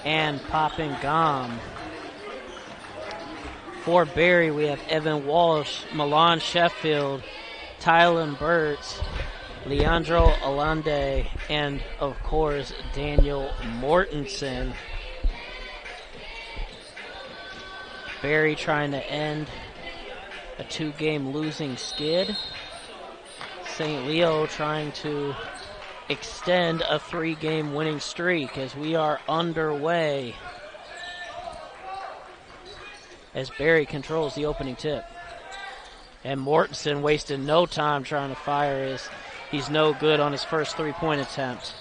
and Poppin Gom. For Berry, we have Evan Walsh, Milan Sheffield, Tylen Burtz, Leandro Alande, and, of course, Daniel Mortensen. Berry trying to end a 2-game losing skid. St. Leo trying to extend a 3-game winning streak as we are underway. As Berry controls the opening tip. And Mortensen wasted no time trying to fire as he's no good on his first 3-point attempt.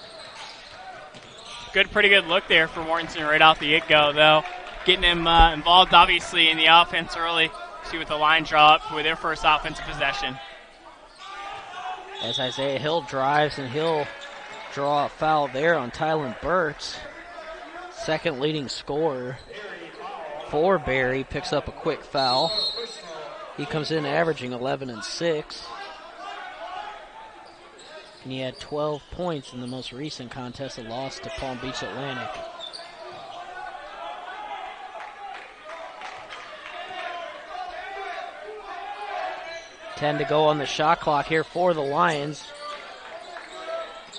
Pretty good look there for Mortensen right off the get-go, though. Getting him involved, obviously, in the offense early. See what the line draw up for their first offensive possession. As Isaiah Hill drives, and he'll draw a foul there on Tylen Burtz. Second leading scorer for Berry, picks up a quick foul. He comes in averaging 11 and 6. And he had 12 points in the most recent contest, a loss to Palm Beach Atlantic. Ten to go on the shot clock here for the Lions.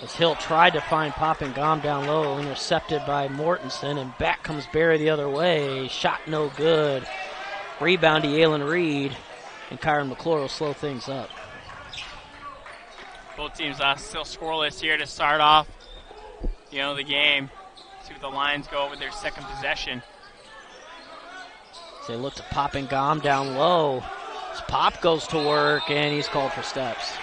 As Hill tried to find Poppin Gom down low, intercepted by Mortensen, and back comes Berry the other way. Shot no good. Rebound to Yalen Reed, and Kyron McClure will slow things up. Both teams still scoreless here to start off, the game. See what the Lions go with their second possession. So they look to Poppin Gom down low. Pop goes to work, and he's called for steps.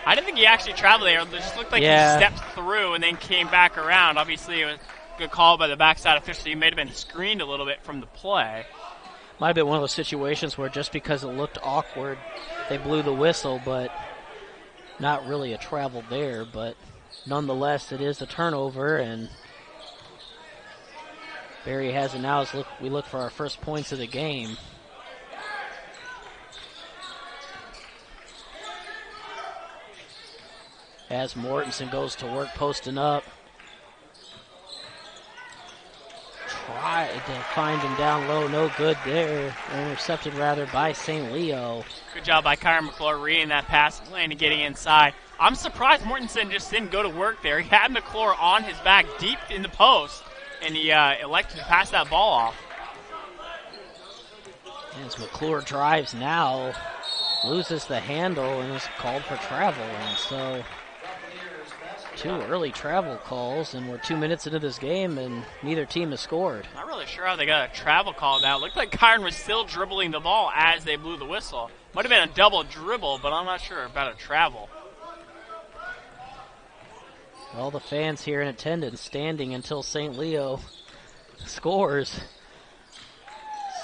I didn't think he actually traveled there. It just looked like he stepped through and then came back around. Obviously, it was a good call by the backside official. He may have been screened a little bit from the play. Might have been one of those situations where just because it looked awkward, they blew the whistle, but not really a travel there. But nonetheless, it is a turnover, and Berry has it now as we look for our first points of the game. As Mortensen goes to work, posting up. Tried to find him down low, no good there. Intercepted rather by St. Leo. Good job by Kyron McClure reading that pass and getting inside. I'm surprised Mortensen just didn't go to work there. He had McClure on his back deep in the post, and he elected to pass that ball off. As McClure drives now, loses the handle and is called for travel. And so 2 early travel calls, and we're 2 minutes into this game, and neither team has scored. Not really sure how they got a travel call now. It looked like Kyron was still dribbling the ball as they blew the whistle. Might have been a double dribble, but I'm not sure about a travel. All the fans here in attendance standing until St. Leo scores.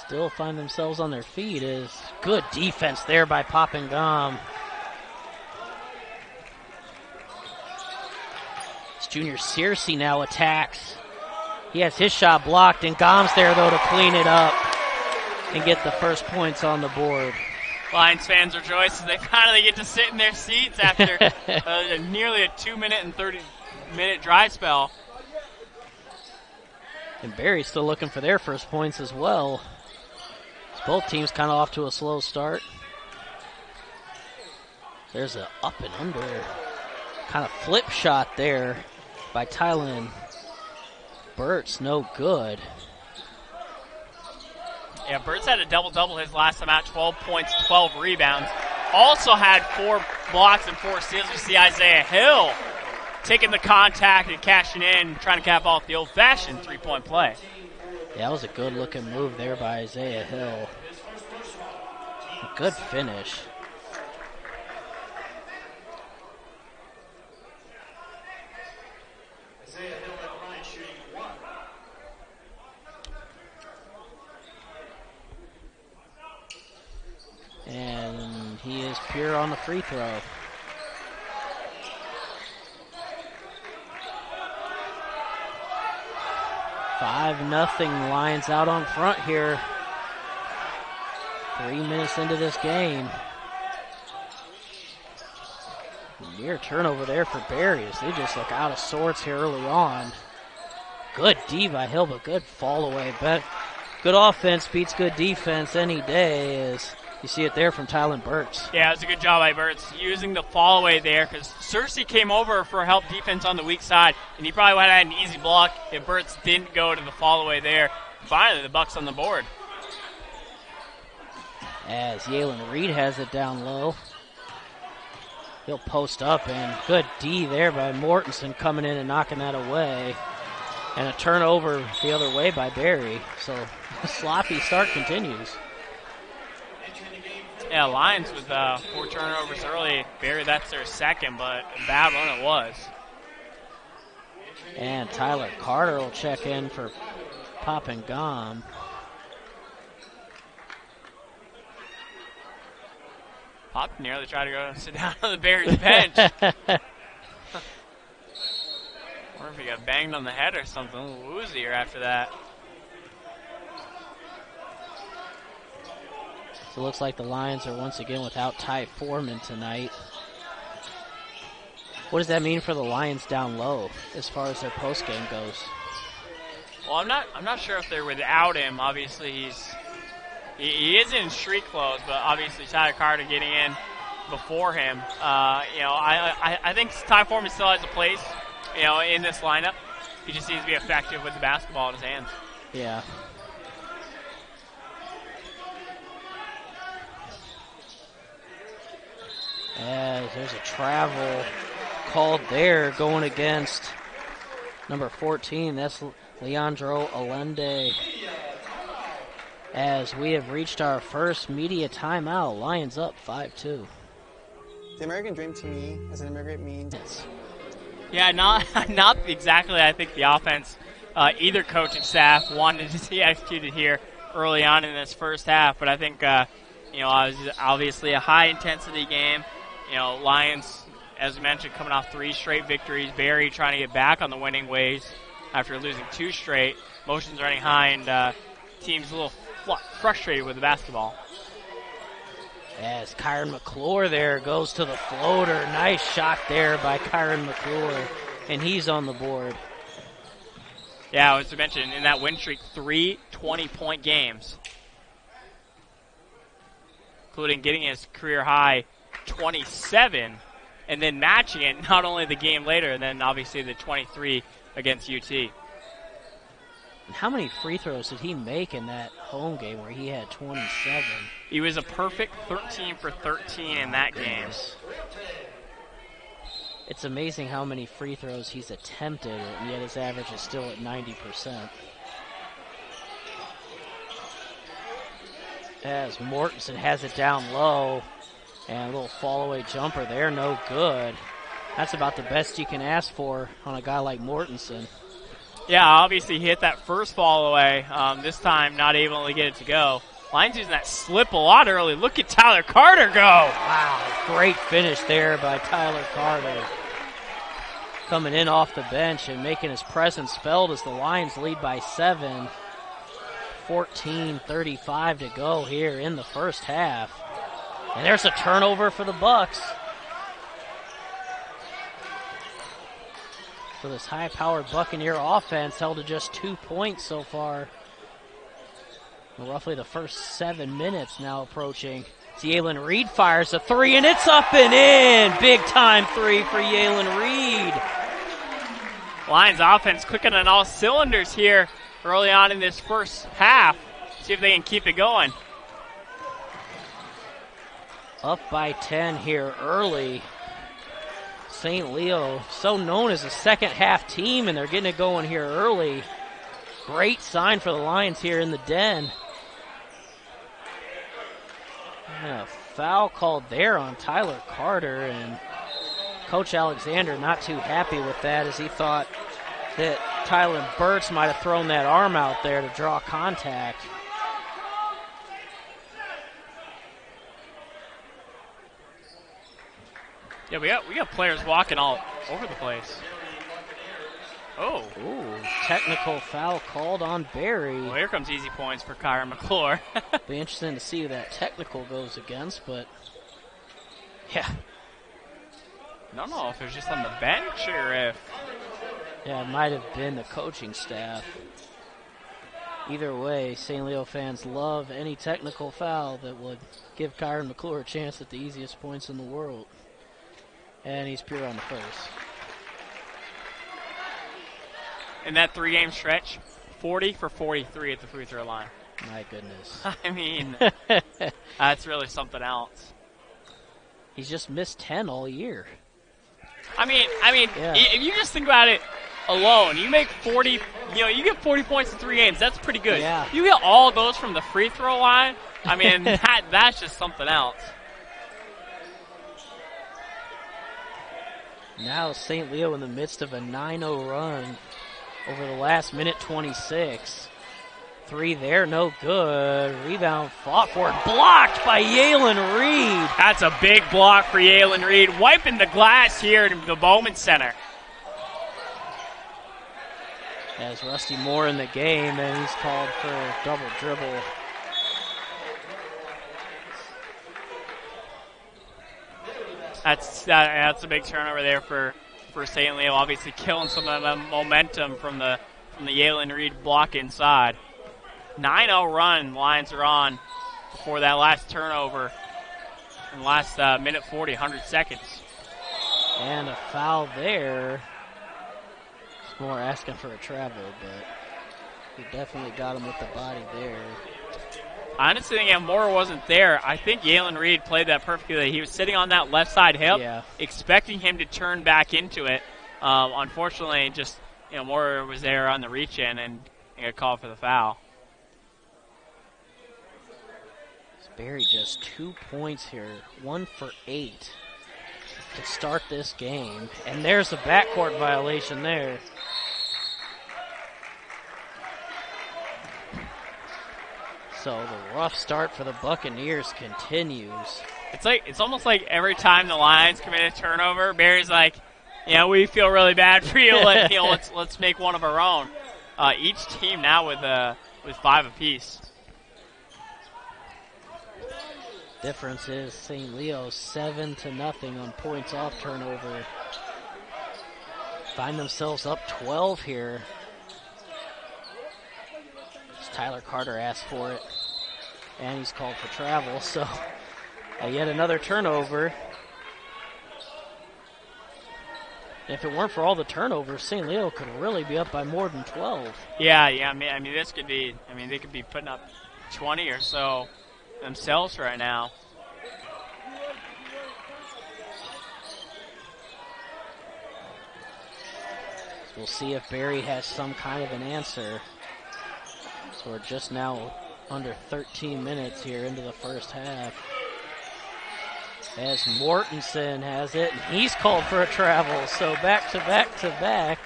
Still find themselves on their feet. Is good defense there by Poppin Gom. Junior Searcy now attacks. He has his shot blocked, and Gom's there, though, to clean it up and get the first points on the board. Lions fans rejoice as they finally get to sit in their seats after nearly a 2-minute and 30-minute dry spell. And Berry's still looking for their first points as well. Both teams kind of off to a slow start. There's an up and under kind of flip shot there by Tylen Burtz, no good. Yeah, Burtz had a double-double his last time out, 12 points, 12 rebounds. Also had 4 blocks and 4 steals. We see Isaiah Hill taking the contact and cashing in, trying to cap off the old-fashioned 3-point play. Yeah, that was a good-looking move there by Isaiah Hill. A good finish. And he is pure on the free throw. Five nothing, Lions out on front here. 3 minutes into this game. Near turnover there for Berry as they just look out of sorts here early on. Good D by Hill, but good fall away. But good offense beats good defense any day, as you see it there from Tylen Burtz. Yeah, it was a good job by Burtz using the fall away there, because Cersei came over for help defense on the weak side, and he probably would have had an easy block if Burtz didn't go to the fall away there. Finally, the Bucks on the board. As Yalen Reed has it down low. He'll post up, and good D there by Mortensen coming in and knocking that away. And a turnover the other way by Barry. So the sloppy start continues. Yeah, Lions with 4 turnovers early. Barry, that's their second, but a bad one it was. And Tyler Carter will check in for Pop and Gom. Pop nearly tried to go sit down on the Bears bench. Wonder if he got banged on the head or something. A little woozier after that. So it looks like the Lions are once again without Ty Foreman tonight. What does that mean for the Lions down low as far as their postgame goes? Well, I'm not sure if they're without him. Obviously, he is in street clothes, but obviously Tyler Carter getting in before him. I think Ty Foreman still has a place, in this lineup. He just needs to be effective with the basketball in his hands. Yeah. As there's a travel called there going against number 14. That's Leandro Allende. As we have reached our first media timeout, Lions up 5-2. The American dream to me as an immigrant means... Yeah, not exactly. I think the offense, either coaching staff wanted to see executed here early on in this first half. But I think, obviously a high-intensity game. Lions, as we mentioned, coming off 3 straight victories. Barry trying to get back on the winning ways after losing 2 straight. Motions running high, and team's a little frustrated with the basketball. As Kyron McClure there goes to the floater. Nice shot there by Kyron McClure, and he's on the board. Yeah, as we mentioned, in that win streak, 3 20-point games, including getting his career high 27, and then matching it not only the game later, and then obviously the 23 against UT. And how many free throws did he make in that home game where he had 27? He was a perfect 13 for 13 in that game. It's amazing how many free throws he's attempted, and yet his average is still at 90%. As Mortensen has it down low, and a little fall-away jumper there, no good. That's about the best you can ask for on a guy like Mortensen. Yeah, obviously he hit that first fall away. This time not able to get it to go. Lions using that slip a lot early. Look at Tyler Carter go. Wow, great finish there by Tyler Carter. Coming in off the bench and making his presence felt as the Lions lead by 7. 14:35 to go here in the first half. And there's a turnover for the Bucks. So this high-powered Buccaneer offense held to just 2 points so far. Roughly the first 7 minutes now approaching. Yalen Reed fires a 3, and it's up and in. Big-time 3 for Yalen Reed. Lions offense clicking on all cylinders here early on in this first half. See if they can keep it going. Up by 10 here early. St. Leo, so known as a second-half team, and they're getting it going here early. Great sign for the Lions here in the den. And a foul called there on Tyler Carter, and Coach Alexander not too happy with that, as he thought that Tylen Burtz might have thrown that arm out there to draw contact. Yeah, we got players walking all over the place. Oh. Ooh, technical foul called on Barry. Well, here comes easy points for Kyron McClure. Be interesting to see who that technical goes against, but yeah. I don't know if it's just on the bench or if Yeah, it might have been the coaching staff. Either way, St. Leo fans love any technical foul that would give Kyron McClure a chance at the easiest points in the world. And he's pure on the first. In that 3-game stretch, 40 for 43 at the free throw line. My goodness. I mean, that's really something else. He's just missed 10 all year. I mean, Yeah. if you just think about it alone, you make 40, you get 40 points in 3 games. That's pretty good. Yeah. You get all those from the free throw line. I mean, that's just something else. Now St. Leo in the midst of a 9-0 run over the last minute 26. 3 there, no good. Rebound fought for, blocked by Yalen Reed. That's a big block for Yalen Reed, wiping the glass here in the Bowman Center. As Rusty Moore in the game, and he's called for a double dribble. That's a big turnover there for St. Leo, obviously killing some of the momentum from the Yalen Reed block inside. 9-0 run, Lions are on before that last turnover in the last minute 40, 100 seconds. And a foul there. It's more asking for a travel, but he definitely got him with the body there. I honestly think if Moore wasn't there, I think Yalen Reed played that perfectly. He was sitting on that left side hip, expecting him to turn back into it. Unfortunately, just Moore was there on the reach in and got called for the foul. Barry just 2 points here, 1 for 8 to start this game. And there's a backcourt violation there. So the rough start for the Buccaneers continues. It's almost like every time the Lions commit a turnover, Barry's like, we feel really bad for you. Let's make one of our own. Each team now with 5 apiece. Difference is St. Leo 7-0 on points off turnover. Find themselves up 12 here. As Tyler Carter asked for it, and he's called for travel. So yet another turnover. If it weren't for all the turnovers, St. Leo could really be up by more than 12. Yeah. I mean, this could be. I mean, they could be putting up 20 or so themselves right now. We'll see if Barry has some kind of an answer. So we're just now under 13 minutes here into the first half. As Mortensen has it, and he's called for a travel. So back to back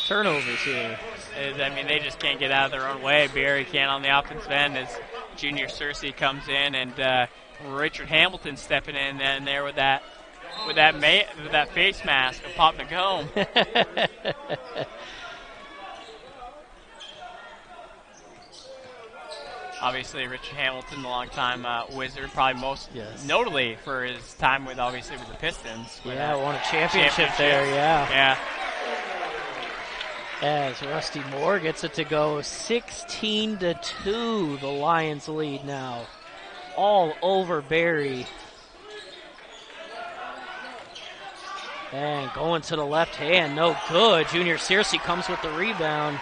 turnovers here. I mean, they just can't get out of their own way. Barry can't on the offensive end as Junior Searcy comes in, and Richard Hamilton stepping in and there with that face mask of Pop McComb. Obviously, Richard Hamilton, the longtime Wizard, probably most notably for his time with the Pistons. Yeah, won a championship there. Yeah. As Rusty Moore gets it to go 16-2, the Lions lead now. All over Barry. And going to the left hand, no good. Junior Searcy comes with the rebound.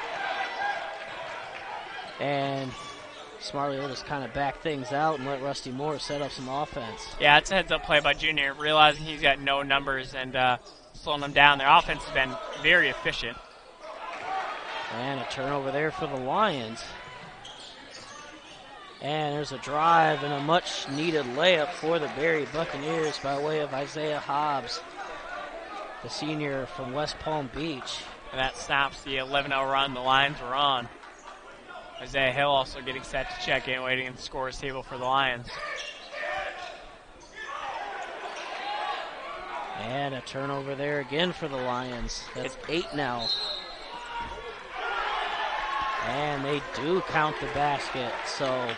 And smartly will just kind of back things out and let Rusty Moore set up some offense. Yeah, it's a heads-up play by Junior, realizing he's got no numbers and slowing them down. Their offense has been very efficient. And a turnover there for the Lions. And there's a drive and a much-needed layup for the Barry Buccaneers by way of Isaiah Hobbs, the senior from West Palm Beach. And that stops the 11-0 run the Lions were on. Isaiah Hill also getting set to check in, waiting at the scorer's table for the Lions. And a turnover there again for the Lions. That's 8 now. And they do count the basket, so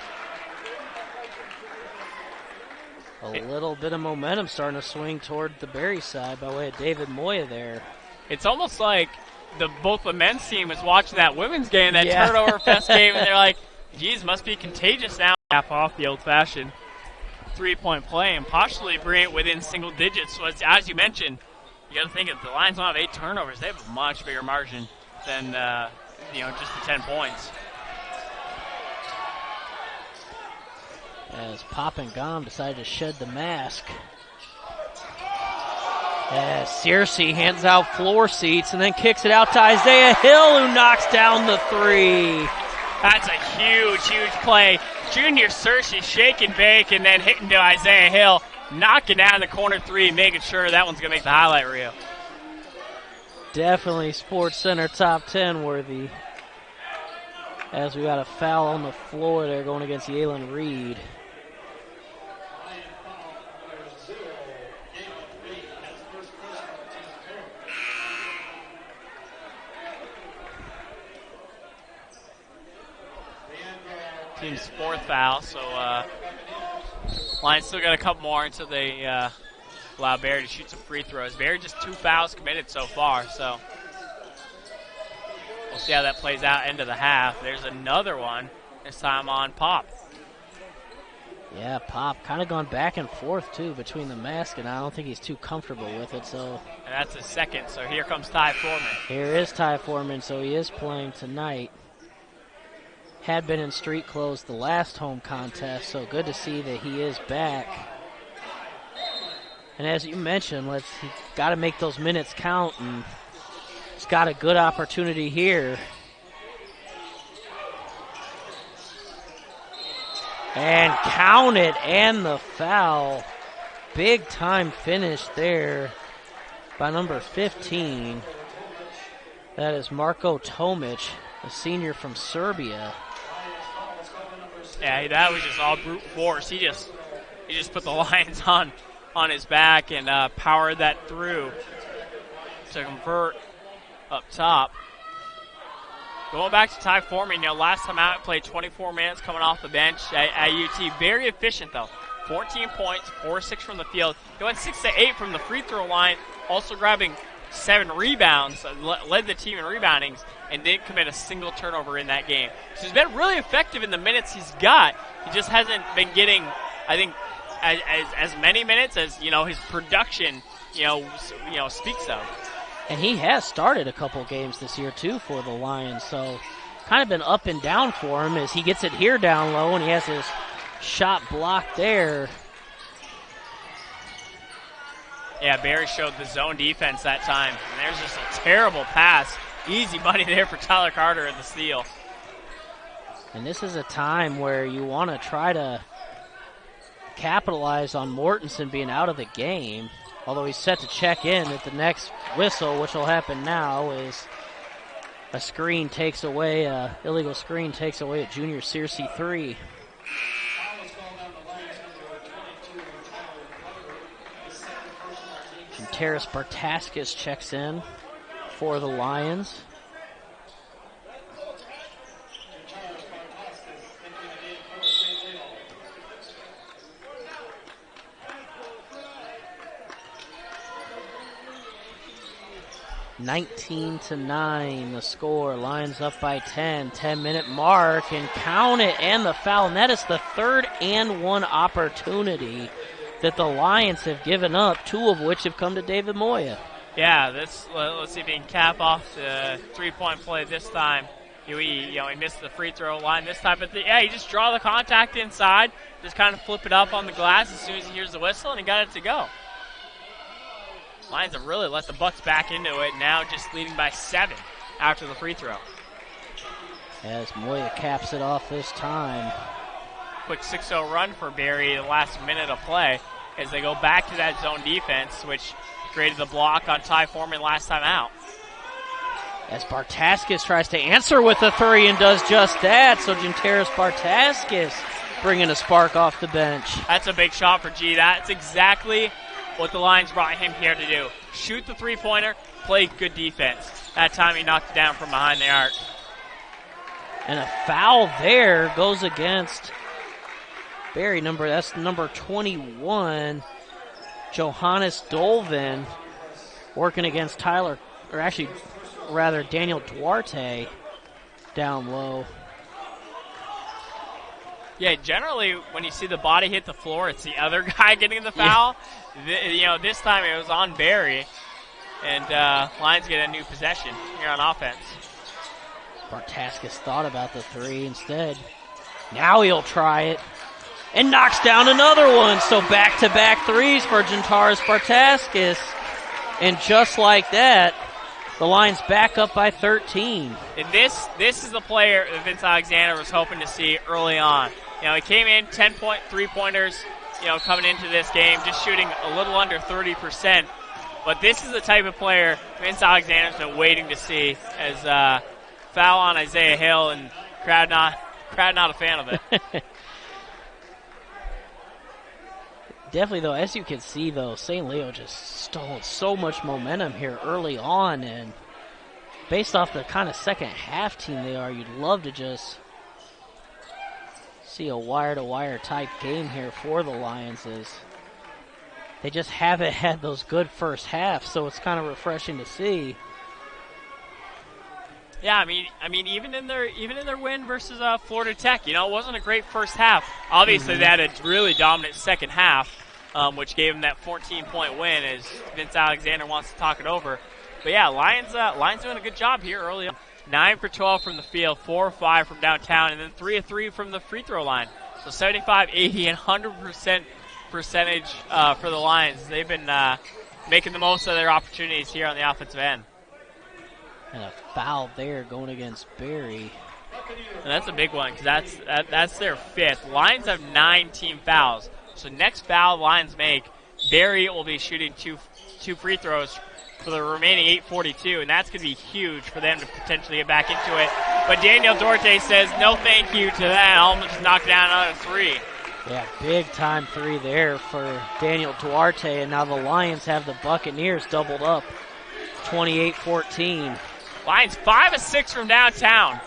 a little bit of momentum starting to swing toward the Barry side by way of David Moya there. It's almost like both the men's team is watching that women's game, that Yeah. turnover fest game, and they're like, geez, must be contagious now. Half off the old-fashioned three-point play and possibly bring it within single digits. So as you mentioned, you got to think if the Lions don't have 8 turnovers, they have a much bigger margin than just the 10 points. As Pop and Gom decided to shed the mask. As Searcy hands out floor seats and then kicks it out to Isaiah Hill, who knocks down the 3. That's a huge, huge play. Junior Searcy shake and bake and then hitting to Isaiah Hill, knocking down the corner 3, making sure that one's going to make the highlight reel. Definitely Sports Center top 10 worthy. As we got a foul on the floor there going against Yalen Reed. Team's 4th foul, so Lions still got a couple more until they allow Barry to shoot some free throws. Barry just 2 fouls committed so far, so we'll see how that plays out end of the half. There's another one, this time on Pop. Yeah, Pop kind of gone back and forth, too, between the mask, and I don't think he's too comfortable with it. So And that's his 2nd, so here comes Ty Foreman. Here is Ty Foreman, so he is playing tonight. Had been in street clothes the last home contest, so good to see that he is back. And as you mentioned, he got to make those minutes count, and he's got a good opportunity here. And count it, and the foul. Big time finish there by number 15. That is Marko Tomic, a senior from Serbia. Yeah, that was just all brute force. He just put the Lions on his back and powered that through to convert up top. Going back to Ty Foreman, last time out, played 24 minutes coming off the bench at UT. Very efficient, though. 14 points, 4-6 from the field. He went 6-8 from the free throw line, also grabbing 7 rebounds, led the team in reboundings, and didn't commit a single turnover in that game. So he's been really effective in the minutes he's got. He just hasn't been getting, I think, as many minutes as his production, speaks of. And he has started a couple games this year too for the Lions, so kind of been up and down for him as he gets it here down low and he has his shot blocked there. Yeah, Barry showed the zone defense that time. And there's just a terrible pass. Easy money there for Tyler Carter at the steal. And this is a time where you want to try to capitalize on Mortensen being out of the game. Although he's set to check in at the next whistle, which will happen now, is a screen takes away, illegal screen takes away a Junior Searcy 3. And Taras Bartaskis checks in for the Lions. (19-9) the score. Lions up by 10. 10-minute mark, and count it, and the foul. And that is the 3rd and 1 opportunity that the Lions have given up, 2 of which have come to David Moya. Yeah, let's see if he can cap off the 3-point play this time. He missed the free throw line this time, but he just draw the contact inside, just kind of flip it up on the glass as soon as he hears the whistle, and he got it to go. Lions have really let the Bucks back into it, now just leading by 7 after the free throw. As Moya caps it off this time. Quick 6-0 run for Barry the last minute of play as they go back to that zone defense, which created the block on Ty Foreman last time out. As Bartaskis tries to answer with a 3 and does just that, so Jantaris Bartaskis bringing a spark off the bench. That's a big shot for G. That's exactly what the Lions brought him here to do. Shoot the three-pointer, play good defense. That time he knocked it down from behind the arc. And a foul there goes against Barry. That's number 21, Johannes Dolvin, working against Tyler or actually, rather, Daniel Duarte down low. Yeah, generally when you see the body hit the floor, it's the other guy getting the foul. Yeah. This time it was on Barry, and Lions get a new possession here on offense. Bartaskis thought about the three instead. Now he'll try it and knocks down another one. So back-to-back threes for Jantaris Bartaskis, and just like that, the Lions back up by 13. And this is the player that Vince Alexander was hoping to see early on. He came in 10-point three-pointers, coming into this game, just shooting a little under 30%. But this is the type of player Vince Alexander's been waiting to see, as foul on Isaiah Hill, and crowd not a fan of it. Definitely, though, as you can see, though, St. Leo just stole so much momentum here early on, and based off the kind of second half team they are, you'd love to just see a wire-to-wire type game here for the Lions. As they just haven't had those good first halves, so it's kind of refreshing to see. Yeah, I mean, even in their win versus Florida Tech, it wasn't a great first half. Obviously, they had a really dominant second half, which gave them that 14-point win. As Vince Alexander wants to talk it over, but yeah, Lions doing a good job here early on. 9 for 12 from the field, 4 or 5 from downtown, and then 3 of 3 from the free throw line. So 75, 80, and 100% percentage for the Lions. They've been making the most of their opportunities here on the offensive end. And a foul there going against Barry. And that's a big one, because that's their 5th. Lions have 9 team fouls. So next foul Lions make, Barry will be shooting two free throws for the remaining 8:42, and that's going to be huge for them to potentially get back into it. But Daniel Duarte says no thank you to that. Almost knocked down another 3. Yeah, big-time 3 there for Daniel Duarte, and now the Lions have the Buccaneers doubled up, 28-14. Lions 5 of 6 from downtown.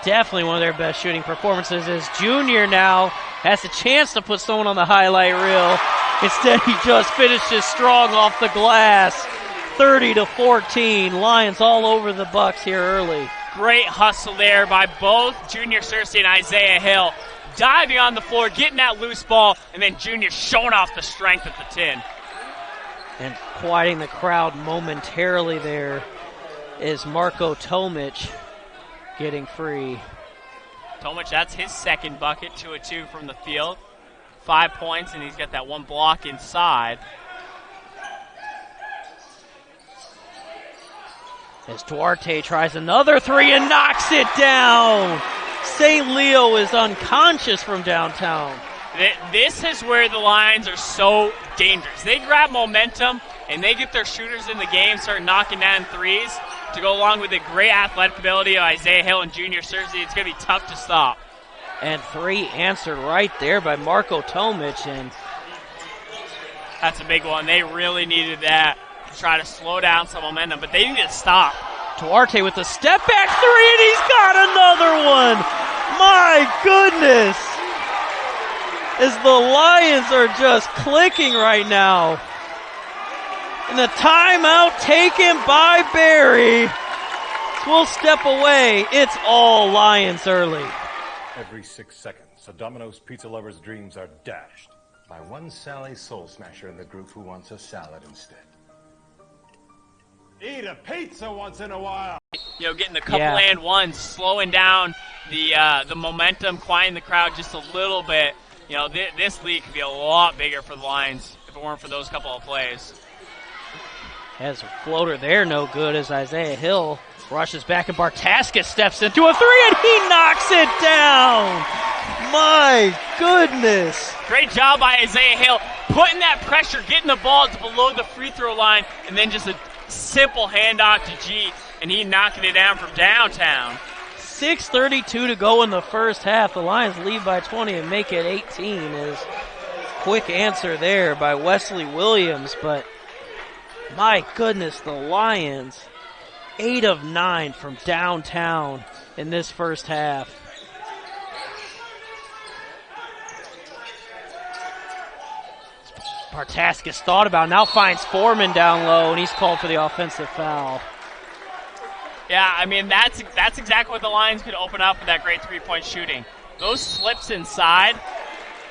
Definitely one of their best shooting performances. As Junior now has a chance to put someone on the highlight reel. Instead, he just finishes strong off the glass. 30-14. Lions all over the Bucks here early. Great hustle there by both Junior Searcy and Isaiah Hill. Diving on the floor, getting that loose ball, and then Junior showing off the strength at the 10. And quieting the crowd momentarily there is Marko Tomic getting free. Tomic, that's his second bucket, 2 of 2 from the field. 5 points, and he's got that one block inside. As Duarte tries another 3 and knocks it down. St. Leo is unconscious from downtown. This is where the Lions are so dangerous. They grab momentum, and they get their shooters in the game, start knocking down threes to go along with the great athletic ability of Isaiah Hill and Junior Searcy. It's going to be tough to stop. And 3 answered right there by Marko Tomic. And that's a big one. They really needed that to try to slow down some momentum, but they need to stop. Duarte with a step-back 3, and he's got another one. My goodness. As the Lions are just clicking right now. And the timeout taken by Barry. We'll step away. It's all Lions early. Every 6 seconds, a Domino's pizza lover's dreams are dashed by one Sally Soul Smasher in the group who wants a salad instead. Eat a pizza once in a while. Getting a couple and ones, slowing down the momentum, quieting the crowd just a little bit. This lead could be a lot bigger for the Lions if it weren't for those couple of plays. Has a floater there, no good, as Isaiah Hill rushes back and Bartaskis steps into a 3 and he knocks it down. My goodness. Great job by Isaiah Hill, putting that pressure, getting the ball to below the free throw line, and then just a simple handoff to G, and he knocking it down from downtown. 6:32 to go in the first half. The Lions lead by 20 and make it 18. Is quick answer there by Wesley Williams, but my goodness, the Lions 8 of 9 from downtown in this first half. Bartaskis thought about it, now finds Foreman down low, and he's called for the offensive foul. Yeah, I mean, that's exactly what the Lions could open up with that great three-point shooting. Those slips inside.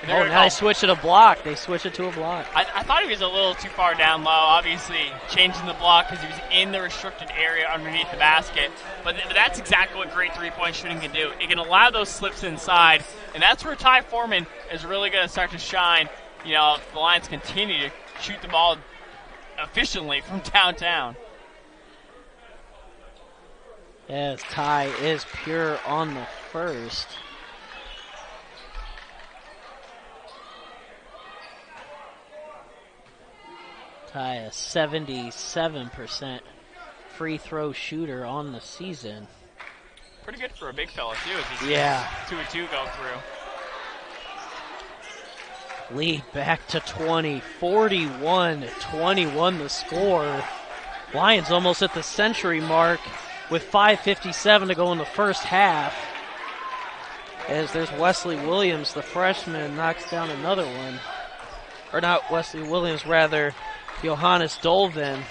Now they switch it to a block. They switch it to a block. I thought he was a little too far down low, obviously changing the block because he was in the restricted area underneath the basket. But that's exactly what great three-point shooting can do. It can allow those slips inside, and that's where Ty Foreman is really going to start to shine. You know, if the Lions continue to shoot the ball efficiently from downtown. Yes, Ty is pure on the first. Ty, a 77% free throw shooter on the season. Pretty good for a big fella, too, as he yeah. 2-2 go through. Lead back to 20, 41-21 the score. Lions almost at the century mark with 5:57 to go in the first half. As there's Wesley Williams, the freshman, knocks down another one. Or not Wesley Williams, rather Johannes Dolvin.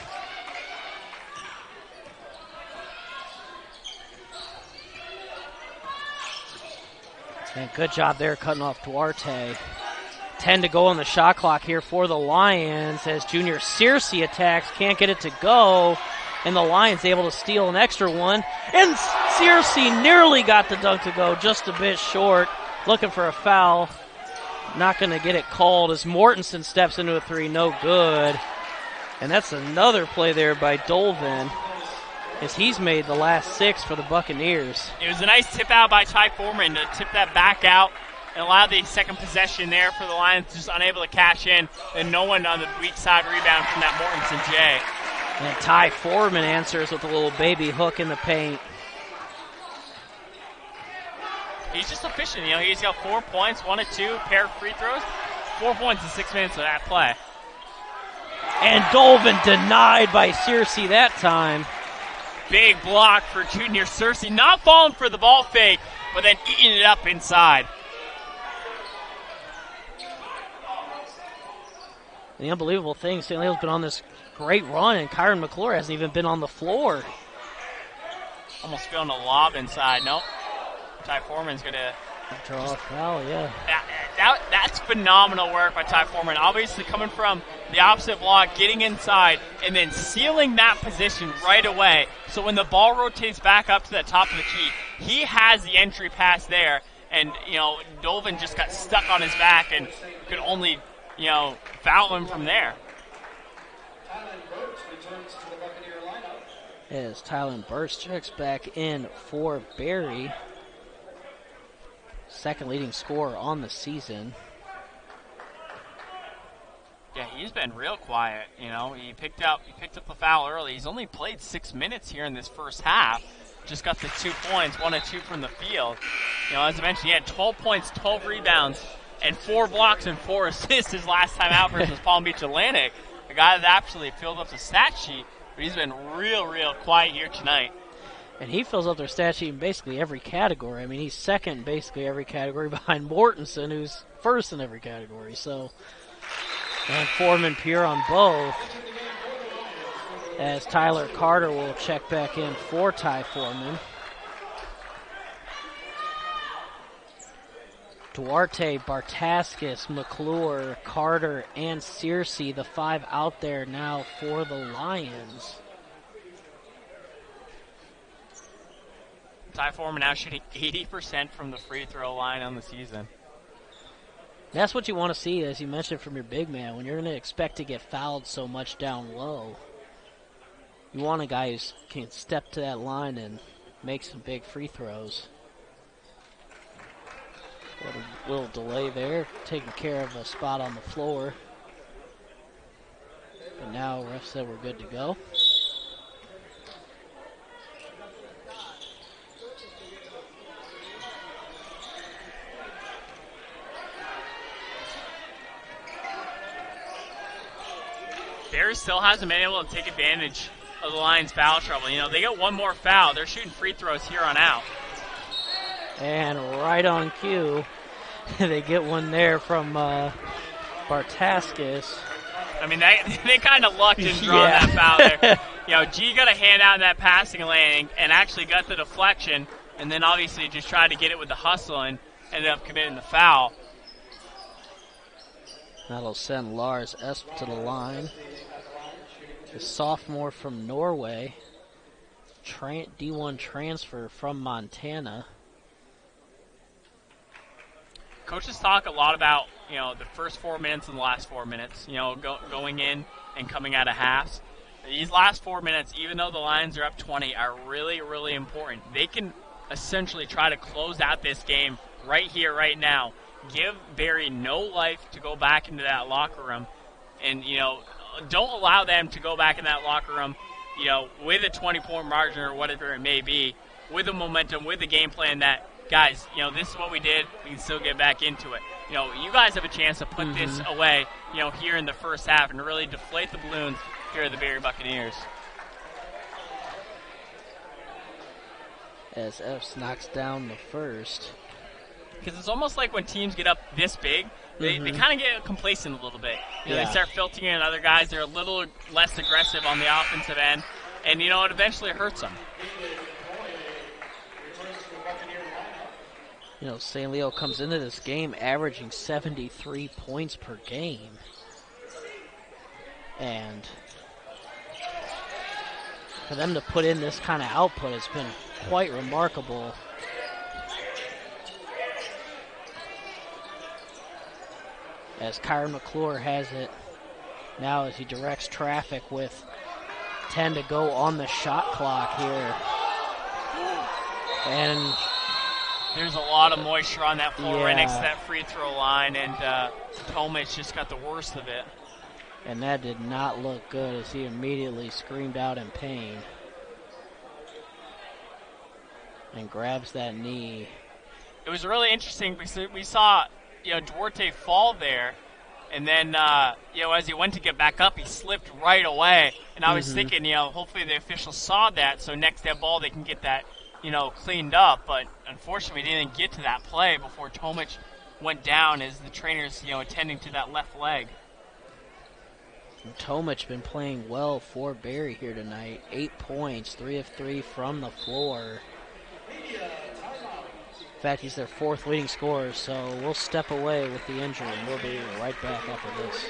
And good job there cutting off Duarte. 10 to go on the shot clock here for the Lions as Junior Searcy attacks, can't get it to go, and the Lions able to steal an extra one. And Searcy nearly got the dunk to go, just a bit short, looking for a foul. Not going to get it called as Mortensen steps into a three, no good. And that's another play there by Dolvin, as he's made the last 6 for the Buccaneers. It was a nice tip out by Ty Foreman to tip that back out and allow the second possession there for the Lions, just unable to cash in, and no one on the weak side rebound from that Mortensen J. And Ty Foreman answers with a little baby hook in the paint. He's just efficient, you know. He's got 4 points, 1 of 2, pair of free throws, 4 points in 6 minutes of that play. And Dolvin denied by Searcy that time. Big block for Junior Searcy, not falling for the ball fake, but then eating it up inside. The unbelievable thing, St. Leo's been on this great run, and Kyron McClure hasn't even been on the floor. Almost feeling a lob inside. Nope. Ty Foreman's going to draw a foul, yeah. That's phenomenal work by Ty Foreman. Obviously coming from the opposite block, getting inside, and then sealing that position right away. So when the ball rotates back up to the top of the key, he has the entry pass there. And, you know, Dolvin just got stuck on his back and could only, you know, foul him from there. As Tylen Burst checks back in for Barry. Second leading scorer on the season. Yeah, he's been real quiet, you know. He picked up the foul early. He's only played 6 minutes here in this first half. Just got the 2 points, 1 of 2 from the field. You know, as I mentioned, he had 12 points, 12 rebounds, and 4 blocks and 4 assists his last time out versus Palm Beach Atlantic. A guy that absolutely filled up the stat sheet, but he's been real quiet here tonight. And he fills up their stat sheet in basically every category. I mean, he's second in basically every category behind Mortensen, who's first in every category. So, and Foreman pure on both. As Tyler Carter will check back in for Ty Foreman. Duarte, Bartaskis, McClure, Carter, and Searcy, the 5 out there now for the Lions. Ty Foreman now shooting 80% from the free throw line on the season. That's what you want to see, as you mentioned, from your big man. When you're going to expect to get fouled so much down low, you want a guy who can step to that line and make some big free throws. Got a little delay there, taking care of a spot on the floor. And now ref said we're good to go. Bears still hasn't been able to take advantage of the Lions' foul trouble. You know, they get one more foul. They're shooting free throws here on out. And right on cue, they get one there from Bartaskis. I mean, they kind of lucked in drawing that foul there. G got a hand out in that passing lane and actually got the deflection, and then obviously just tried to get it with the hustle and ended up committing the foul. That'll send Lars Esp to the line. The sophomore from Norway. D1 transfer from Montana. Coaches talk a lot about, the first 4 minutes and the last 4 minutes, going in and coming out of halves. These last 4 minutes, even though the Lions are up 20, are really, really important. They can essentially try to close out this game right here, right now. Give Barry no life to go back into that locker room. And, don't allow them to go back in that locker room, with a 20-point margin or whatever it may be, with the momentum, with the game plan that, guys, this is what we did. We can still get back into it. You guys have a chance to put this away, here in the first half and really deflate the balloons here at the Barry Buccaneers. As Epps knocks down the first. Because it's almost like when teams get up this big, they kind of get complacent a little bit. They start filtering in other guys. They're a little less aggressive on the offensive end, and it eventually hurts them. St. Leo comes into this game averaging 73 points per game. And for them to put in this kind of output has been quite remarkable. As Kyron McClure has it now as he directs traffic with 10 to go on the shot clock here. And there's a lot of moisture on that floor right next to that free throw line, and Tomic just got the worst of it. And that did not look good as he immediately screamed out in pain. And grabs that knee. It was really interesting because we saw Duarte fall there, and then as he went to get back up, he slipped right away. And I was thinking, hopefully the officials saw that, so next that ball they can get that, cleaned up. But unfortunately, we didn't get to that play before Tomic went down as the trainers, attending to that left leg. Tomic been playing well for Barry here tonight. 8 points, 3 of 3 from the floor. In fact, he's their 4th leading scorer, so we'll step away with the injury, and we'll be right back after this.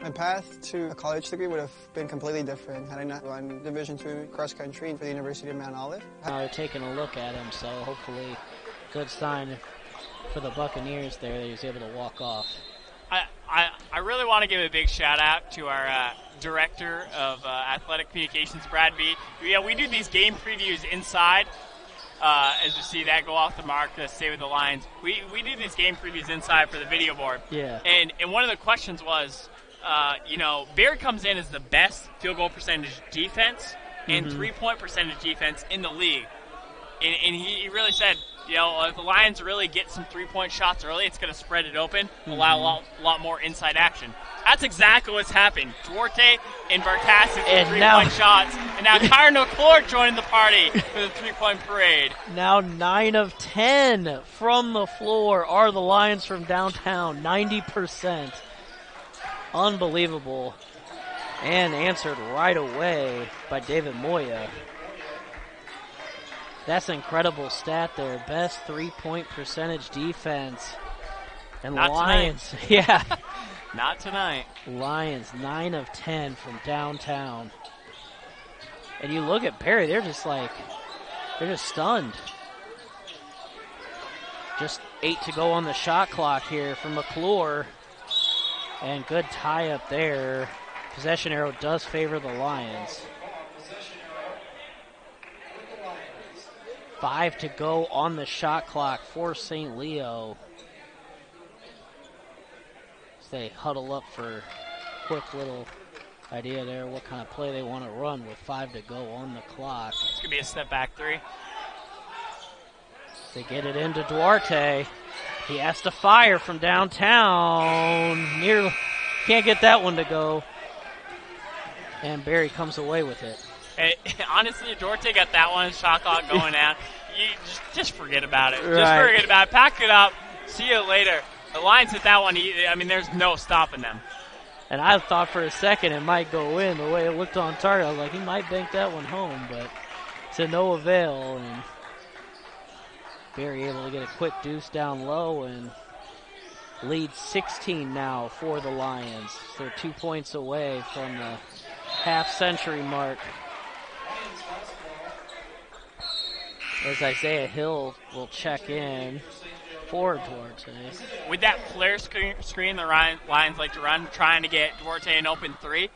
My path to a college degree would have been completely different had I not run Division II cross country for the University of Mount Olive. They're taking a look at him, so hopefully good sign for the Buccaneers there that he was able to walk off. I really want to give a big shout out to our director of athletic communications, Brad B. Yeah, we do these game previews inside. As you see that go off the mark to stay with the Lions. We do these game previews inside for the video board. Yeah. And one of the questions was, Barry comes in as the best field goal percentage defense and 3-point percentage defense in the league. And he really said, if the Lions really get some 3-point shots early, it's going to spread it open, allow a lot more inside action. That's exactly what's happened. Duarte and Bartas with 3-point shots, and now Kyron McClure joining the party for the 3-point parade. Now 9 of 10 from the floor are the Lions from downtown, 90%. Unbelievable. And answered right away by David Moya. That's an incredible stat there. Best 3-point percentage defense. And Not Lions, tonight. Not tonight. Lions 9 of 10 from downtown. And you look at Barry, they're just stunned. Just 8 to go on the shot clock here from McClure. And good tie up there. Possession arrow does favor the Lions. 5 to go on the shot clock for St. Leo. As they huddle up for a quick little idea there what kind of play they want to run with 5 to go on the clock. It's going to be a step back 3. They get it into Duarte. He has to fire from downtown. Can't get that one to go. And Barry comes away with it. Hey, honestly, Duarte got that one shot clock going out. You just forget about it. Right. Just forget about it. Pack it up. See you later. The Lions hit that one. There's no stopping them. And I thought for a second it might go in. The way it looked on target, I was like, he might bank that one home, but to no avail. And Berry able to get a quick deuce down low and lead 16 now for the Lions. They're 2 points away from the half-century mark. As Isaiah Hill will check in for Duarte. With that flare screen the Lions like to run, trying to get Duarte an open three,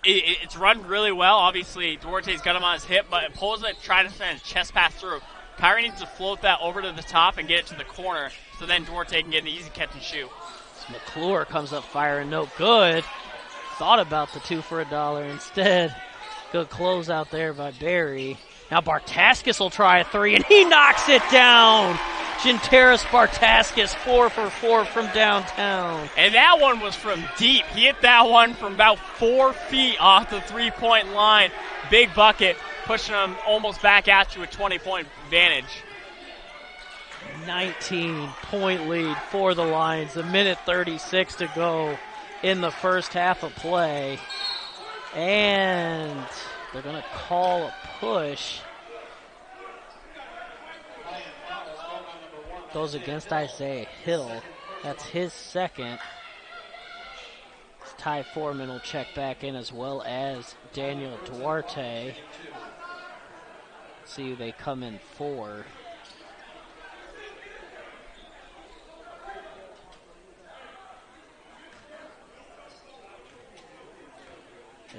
it's run really well. Obviously, Duarte's got him on his hip, but Poza trying to send a chest pass through. Kyrie needs to float that over to the top and get it to the corner, so then Duarte can get an easy catch and shoot. McClure comes up firing, no good. Thought about the 2 for $1 instead. Good close out there by Berry. Now Bartaskis will try a 3, and he knocks it down. Ginteris Bartaskis, 4 for 4 from downtown. And that one was from deep. He hit that one from about 4 feet off the three-point line. Big bucket, pushing him almost back at you with 20-point advantage. 19-point lead for the Lions. A minute 36 to go in the first half of play. And they're going to call a push. Goes against Isaiah Hill. That's his second. Ty Foreman will check back in as well as Daniel Duarte. See who they come in for.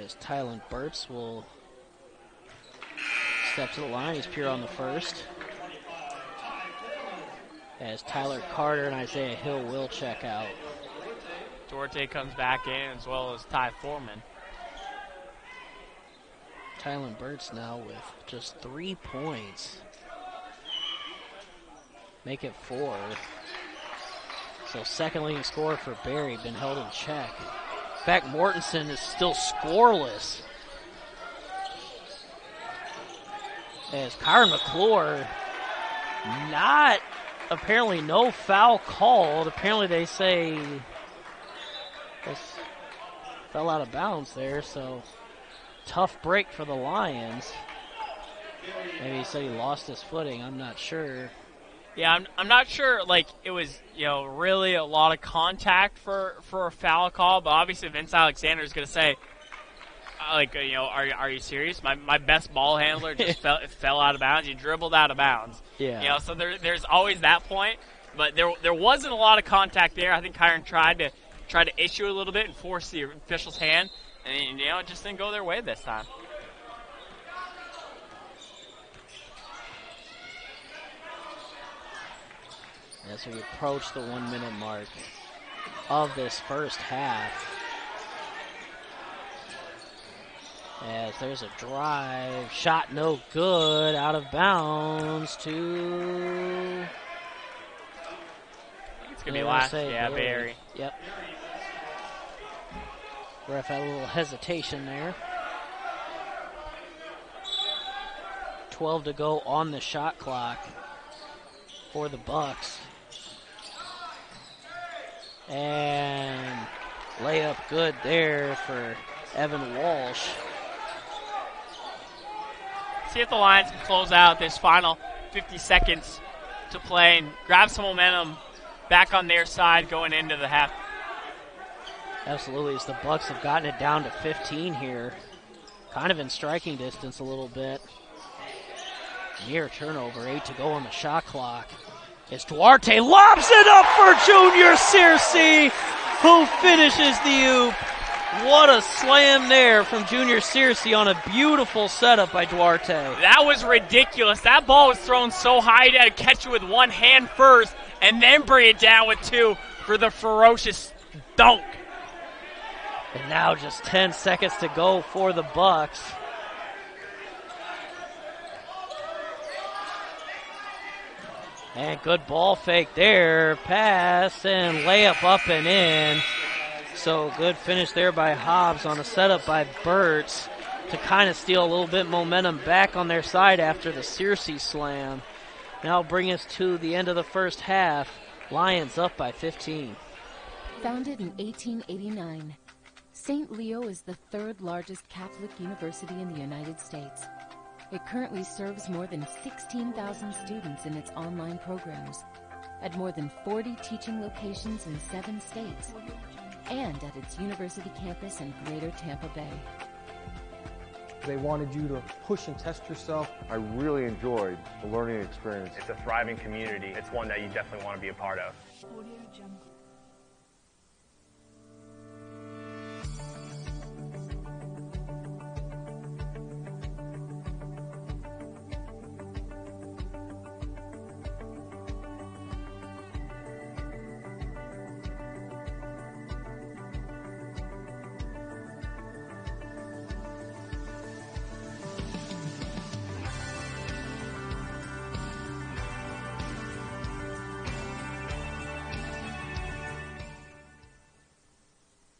As Tylen Burtz will step to the line. He's pure on the first. As Tyler Carter and Isaiah Hill will check out. Duarte comes back in as well as Ty Foreman. Tylen Burtz now with just 3 points. Make it 4. So second leading scorer for Berry, been held in check. In fact, Mortensen is still scoreless. As Kyron McClure, apparently no foul called. Apparently they say this fell out of bounds there, so tough break for the Lions. Maybe he said he lost his footing. I'm not sure. Yeah, I'm not sure. Like, it was, really a lot of contact for a foul call. But obviously, Vince Alexander is going to say, are you serious? My best ball handler just fell out of bounds. He dribbled out of bounds. Yeah. So there's always that point. But there wasn't a lot of contact there. I think Kyron tried to issue a little bit and force the official's hand, and it just didn't go their way this time. As we approach the 1 minute mark of this first half. As there's a drive, shot no good, out of bounds to... It's going to be last, Berry. Yep. Ref had a little hesitation there. 12 to go on the shot clock for the Bucks. And layup good there for Evan Walsh. See if the Lions can close out this final 50 seconds to play and grab some momentum back on their side going into the half. Absolutely, as the Bucks have gotten it down to 15 here. Kind of in striking distance a little bit. Near turnover, 8 to go on the shot clock. As Duarte lobs it up for Junior Searcy, who finishes the oop. What a slam there from Junior Searcy on a beautiful setup by Duarte. That was ridiculous. That ball was thrown so high you had to catch it with one hand first and then bring it down with two for the ferocious dunk. And now just 10 seconds to go for the Bucks. And good ball fake there. Pass and layup up and in. So good finish there by Hobbs on a setup by Burtz to kind of steal a little bit momentum back on their side after the Searcy slam. Now bring us to the end of the first half. Lions up by 15. Founded in 1889, St. Leo is the third largest Catholic university in the United States. It currently serves more than 16,000 students in its online programs, at more than 40 teaching locations in 7 states, and at its university campus in Greater Tampa Bay. They wanted you to push and test yourself. I really enjoyed the learning experience. It's a thriving community. It's one that you definitely want to be a part of.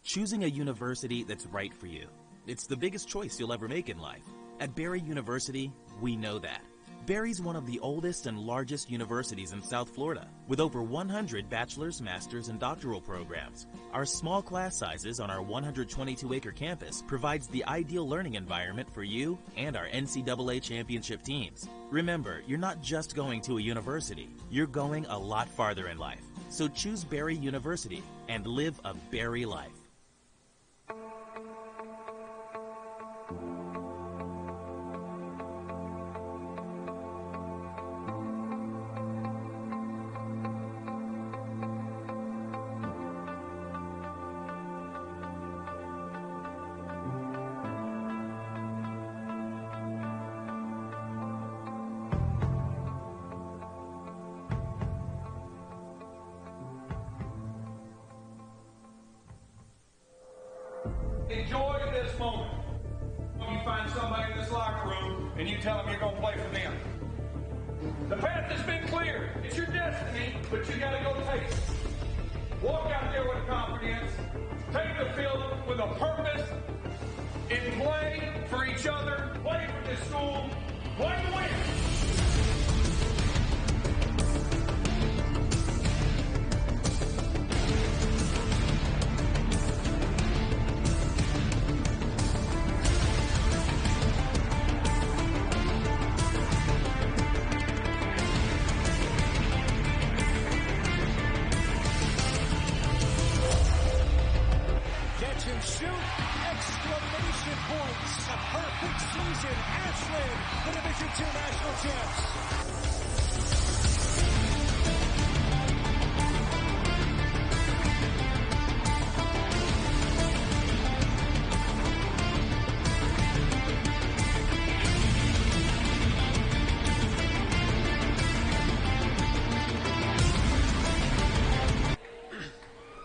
Choosing a university that's right for you. It's the biggest choice you'll ever make in life. At Barry University, we know that. Barry's one of the oldest and largest universities in South Florida, with over 100 bachelor's, master's, and doctoral programs. Our small class sizes on our 122-acre campus provides the ideal learning environment for you and our NCAA championship teams. Remember, you're not just going to a university, you're going a lot farther in life. So choose Barry University and live a Barry life. Enjoy this moment. When you find somebody in this locker room and you tell them you're going to play for them. The path has been cleared. It's your destiny, but you got to go take it. Walk out there with confidence. Take the field with a purpose. And play for each other. Play for this school. Play to win.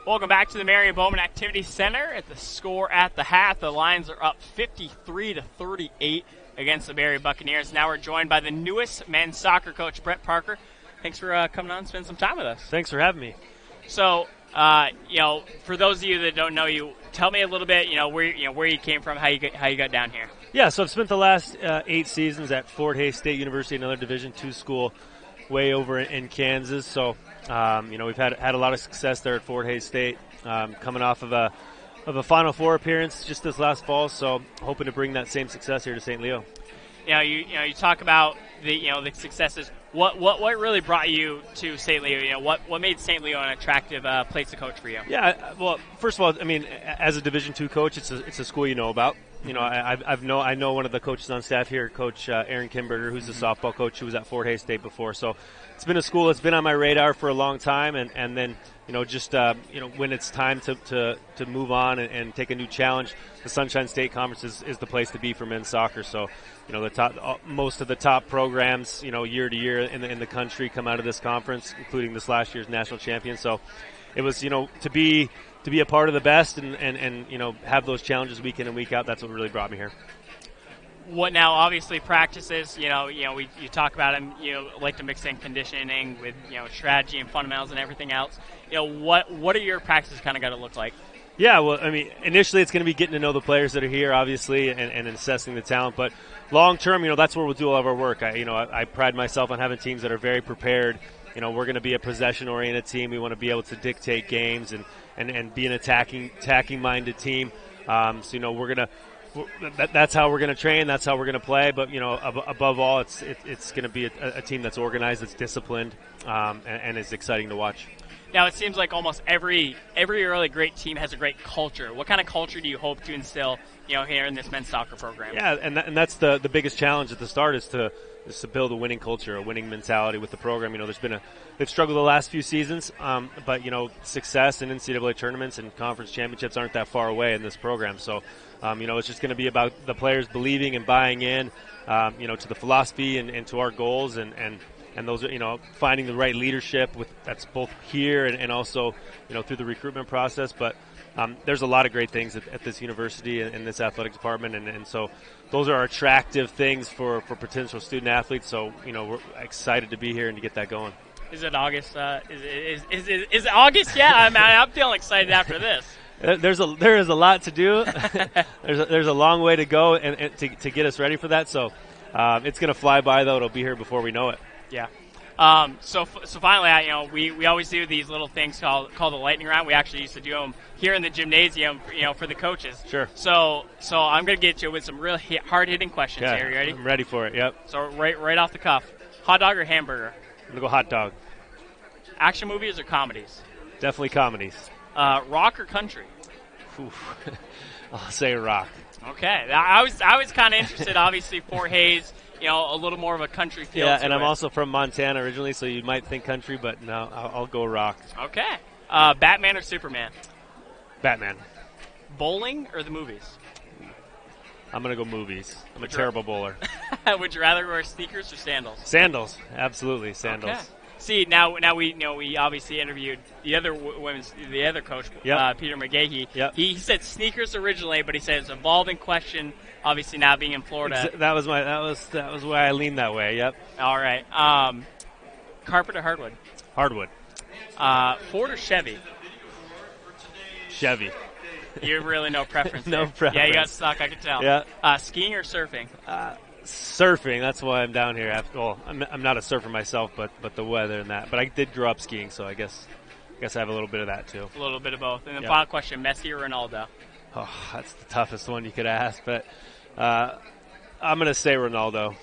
Welcome back to the Marion Bowman Activity Center. At the score at the half, the Lions are up 53-38 against the Barry Buccaneers. Now we're joined by the newest men's soccer coach, Brett Parker. Thanks for coming on and spending some time with us. Thanks for having me. So, for those of you that don't know you, tell me a little bit, where you came from, how you got down here. Yeah, so I've spent the last 8 seasons at Fort Hays State University, another Division II school way over in Kansas. So, we've had a lot of success there at Fort Hays State, coming off of a Final Four appearance just this last fall. So, hoping to bring that same success here to St. Leo. You talk about the successes. What really brought you to St. Leo? What made St. Leo an attractive place to coach for you? Yeah, well, first of all, as a Division II coach, it's a school you know about. I know one of the coaches on staff here, Coach Aaron Kimberger, who's the softball coach who was at Fort Hays State before. So it's been a school that's been on my radar for a long time, and then when it's time to move on and take a new challenge, the Sunshine State Conference is the place to be for men's soccer. So most of the top programs year to year in the country come out of this conference, including this last year's national champion. So it was to be a part of the best and have those challenges week in and week out. That's what really brought me here. What now? Obviously, practices. You talk about them. Like to mix in conditioning with strategy and fundamentals and everything else. What are your practices kind of got to look like? Yeah, well, I mean, initially it's going to be getting to know the players that are here, obviously, and assessing the talent. But long term, that's where we'll do all of our work. I pride myself on having teams that are very prepared. We're going to be a possession-oriented team. We want to be able to dictate games and be an attacking-minded team. We're going to. That's how we're going to train. That's how we're going to play. But above all, it's going to be a team that's organized, that's disciplined, and is exciting to watch. Now, it seems like almost every really great team has a great culture. What kind of culture do you hope to instill, here in this men's soccer program? Yeah, and that's the biggest challenge at the start is to build a winning culture, a winning mentality with the program. They've struggled the last few seasons, but success in NCAA tournaments and conference championships aren't that far away in this program. So, it's just going to be about the players believing and buying in, to the philosophy and to our goals and those are, finding the right leadership that's both here and also, through the recruitment process. But there's a lot of great things at this university and in this athletic department, and so those are attractive things for potential student athletes. So, we're excited to be here and to get that going. Is it August? Is it August yet? I'm feeling excited after this. There is a lot to do. there's a long way to go and to get us ready for that. So it's going to fly by, though. It'll be here before we know it. Yeah. So finally, we always do these little things called the lightning round. We actually used to do them here in the gymnasium, for the coaches. Sure. So I'm going to get you with some real hard-hitting questions. Okay. Here. You ready? I'm ready for it. Yep. So right off the cuff, hot dog or hamburger? I'm going to go hot dog. Action movies or comedies? Definitely comedies. Rock or country? I'll say rock. Okay. I was kind of interested, obviously, Fort Hays. A little more of a country feel. Yeah, and to I'm it. also from Montana originally, so you might think country, but no, I'll go rock. Okay. Batman or Superman? Batman. Bowling or the movies? I'm going to go movies. I'm a terrible bowler. Would you rather wear sneakers or sandals? Sandals. Absolutely, sandals. Okay. See, now we obviously interviewed the other coach, yep. Peter McGahee. Yep. He said sneakers originally, but he said it's an evolving question. Obviously, now being in Florida, that was why I leaned that way. Yep. All right. Carpet or hardwood? Hardwood. Ford or Chevy? Chevy. You really no preference. No there. preference. Yeah, you got stuck. I could tell. Yeah. Skiing or surfing? Surfing. That's why I'm down here. I'm not a surfer myself, but the weather and that. But I did grow up skiing, so I guess I have a little bit of that too. A little bit of both. And the final question: Messi or Ronaldo? Oh, that's the toughest one you could ask, but I'm going to say Ronaldo.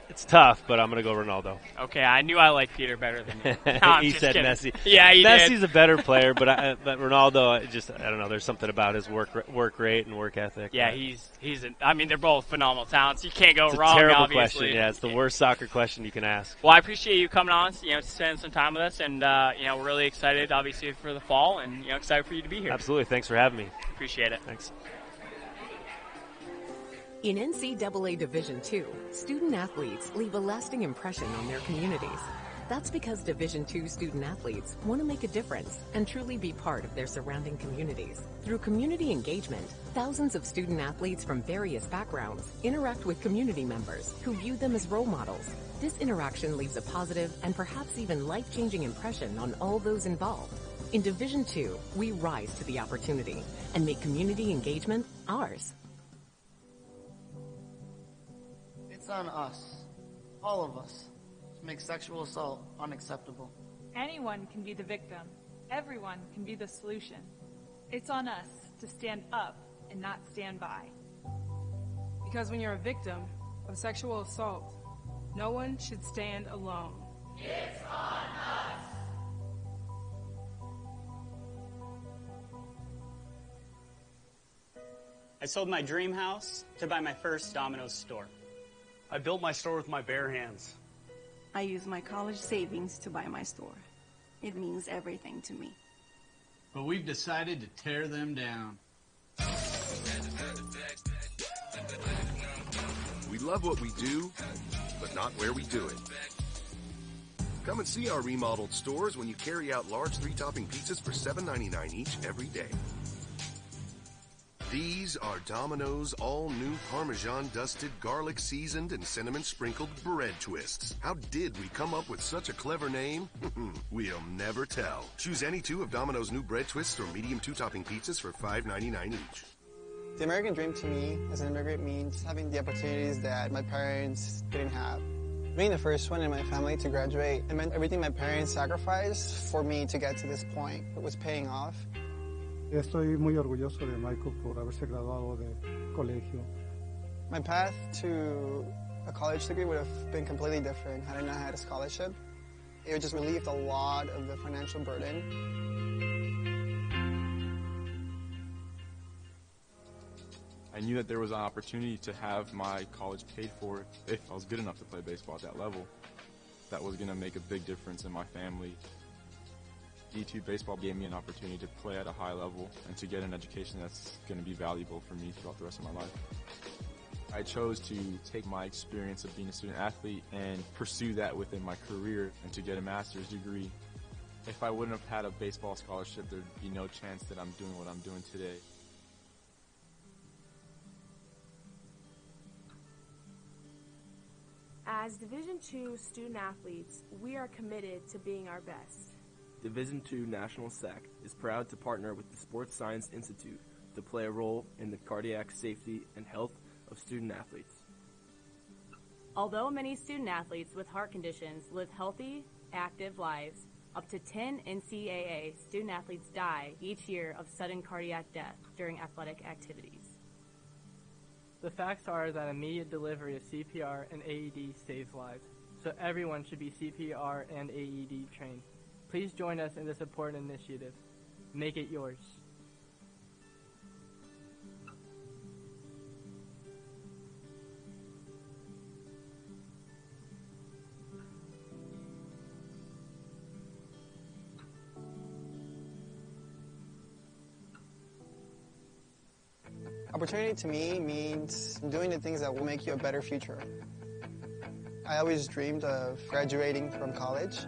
It's tough, but I'm going to go Ronaldo. Okay, I knew I liked Peter better than you. No, he said kidding. Messi. Yeah, he Messi's did. a better player, but Ronaldo, I don't know. There's something about his work rate and work ethic. Yeah, they're both phenomenal talents. You can't go it's wrong. A terrible obviously. question. Yeah, it's the worst soccer question you can ask. Well, I appreciate you coming on, to spend some time with us, and we're really excited, obviously, for the fall, and excited for you to be here. Absolutely. Thanks for having me. Appreciate it. Thanks. In NCAA Division II, student athletes leave a lasting impression on their communities. That's because Division II student athletes want to make a difference and truly be part of their surrounding communities. Through community engagement, thousands of student athletes from various backgrounds interact with community members who view them as role models. This interaction leaves a positive and perhaps even life-changing impression on all those involved. In Division II, we rise to the opportunity and make community engagement ours. It's on us, all of us, to make sexual assault unacceptable. Anyone can be the victim. Everyone can be the solution. It's on us to stand up and not stand by. Because when you're a victim of sexual assault, no one should stand alone. It's on us. I sold my dream house to buy my first Domino's store. I built my store with my bare hands. I used my college savings to buy my store. It means everything to me. But we've decided to tear them down. We love what we do, but not where we do it. Come and see our remodeled stores when you carry out large 3-topping pizzas for $7.99 each every day. These are Domino's all-new Parmesan-dusted, garlic-seasoned, and cinnamon-sprinkled bread twists. How did we come up with such a clever name? We'll never tell. Choose any two of Domino's new bread twists or medium two-topping pizzas for $5.99 each. The American dream to me as an immigrant means having the opportunities that my parents didn't have. Being the first one in my family to graduate, it meant everything my parents sacrificed for me to get to this point. It was paying off. Estoy muy orgulloso de Michael por haberse graduado de colegio. My path to a college degree would have been completely different had I not had a scholarship. It would just relieved a lot of the financial burden. I knew that there was an opportunity to have my college paid for if I was good enough to play baseball at that level. That was going to make a big difference in my family. D2 baseball gave me an opportunity to play at a high level and to get an education that's going to be valuable for me throughout the rest of my life. I chose to take my experience of being a student athlete and pursue that within my career and to get a master's degree. If I wouldn't have had a baseball scholarship, there'd be no chance that I'm doing what I'm doing today. As Division II student athletes, we are committed to being our best. Division II National SAC is proud to partner with the Sports Science Institute to play a role in the cardiac safety and health of student athletes. Although many student athletes with heart conditions live healthy, active lives, up to 10 NCAA student athletes die each year of sudden cardiac death during athletic activities. The facts are that immediate delivery of CPR and AED saves lives, so everyone should be CPR and AED trained. Please join us in this important initiative. Make it yours. Opportunity to me means doing the things that will make you a better future. I always dreamed of graduating from college.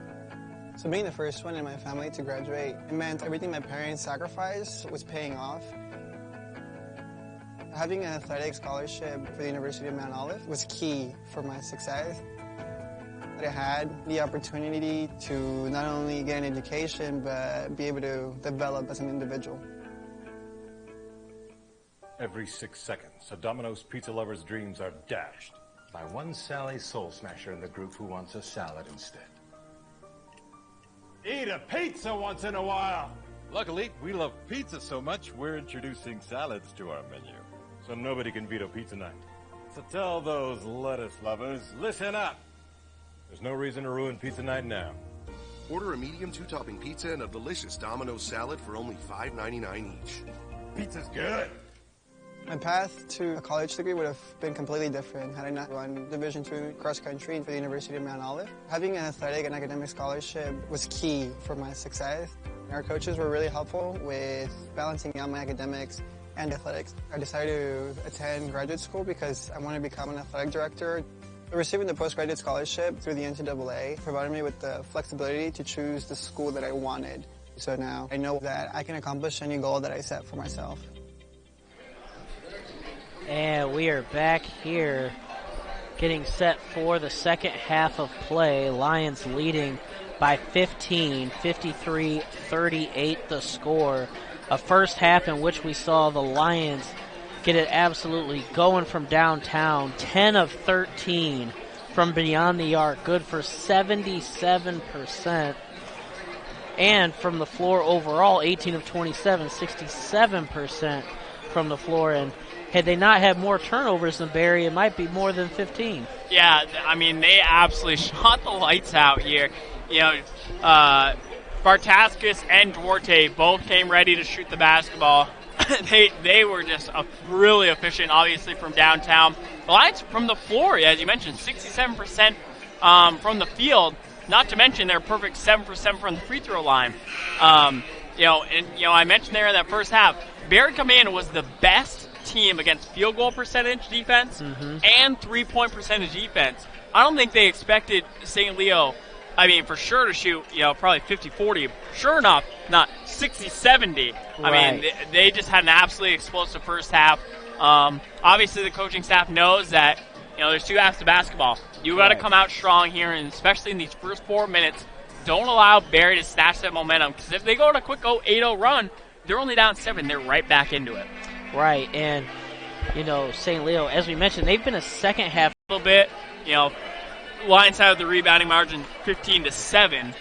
So being the first one in my family to graduate, it meant everything my parents sacrificed was paying off. Having an athletic scholarship for the University of Mount Olive was key for my success. I had the opportunity to not only get an education, but be able to develop as an individual. Every 6 seconds, a Domino's pizza lover's dreams are dashed by one Sally Soul Smasher in the group who wants a salad instead. Eat a pizza once in a while. Luckily, we love pizza so much, we're introducing salads to our menu. So nobody can beat a pizza night. So tell those lettuce lovers, listen up. There's no reason to ruin pizza night now. Order a medium two-topping pizza and a delicious Domino's salad for only $5.99 each. Pizza's good. My path to a college degree would have been completely different had I not run Division II cross country for the University of Mount Olive. Having an athletic and academic scholarship was key for my success. Our coaches were really helpful with balancing out my academics and athletics. I decided to attend graduate school because I wanted to become an athletic director. Receiving the postgraduate scholarship through the NCAA provided me with the flexibility to choose the school that I wanted. So now I know that I can accomplish any goal that I set for myself. And we are back here getting set for the second half of play. Lions leading by 15, 53-38 the score. A first half in which we saw the Lions get it absolutely going from downtown. 10 of 13 from beyond the arc, good for 77%. And from the floor overall, 18 of 27, 67% from the floor. And had they not had more turnovers than Barry, it might be more than 15. Yeah, I mean, they absolutely shot the lights out here. You know, Bartaskis and Duarte both came ready to shoot the basketball. They were just really efficient, obviously, from downtown. The Lions from the floor, as you mentioned, 67% from the field. Not to mention their perfect 7% from the free throw line. I mentioned there in that first half, Barry Command was the best team against field goal percentage defense and 3-point percentage defense. I don't think they expected St. Leo I mean, for sure to shoot, probably 50-40. Sure enough, not 60-70. I mean, they just had an absolutely explosive first half. Obviously, the coaching staff knows that, there's 2 halves to basketball. You got to come out strong here, and especially in these first 4 minutes, don't allow Barry to snatch that momentum. Because if they go on a quick 8-0 run, they're only down 7. They're right back into it. Right, and, St. Leo, as we mentioned, they've been a second half. A little bit, Lions have the rebounding margin 15-7.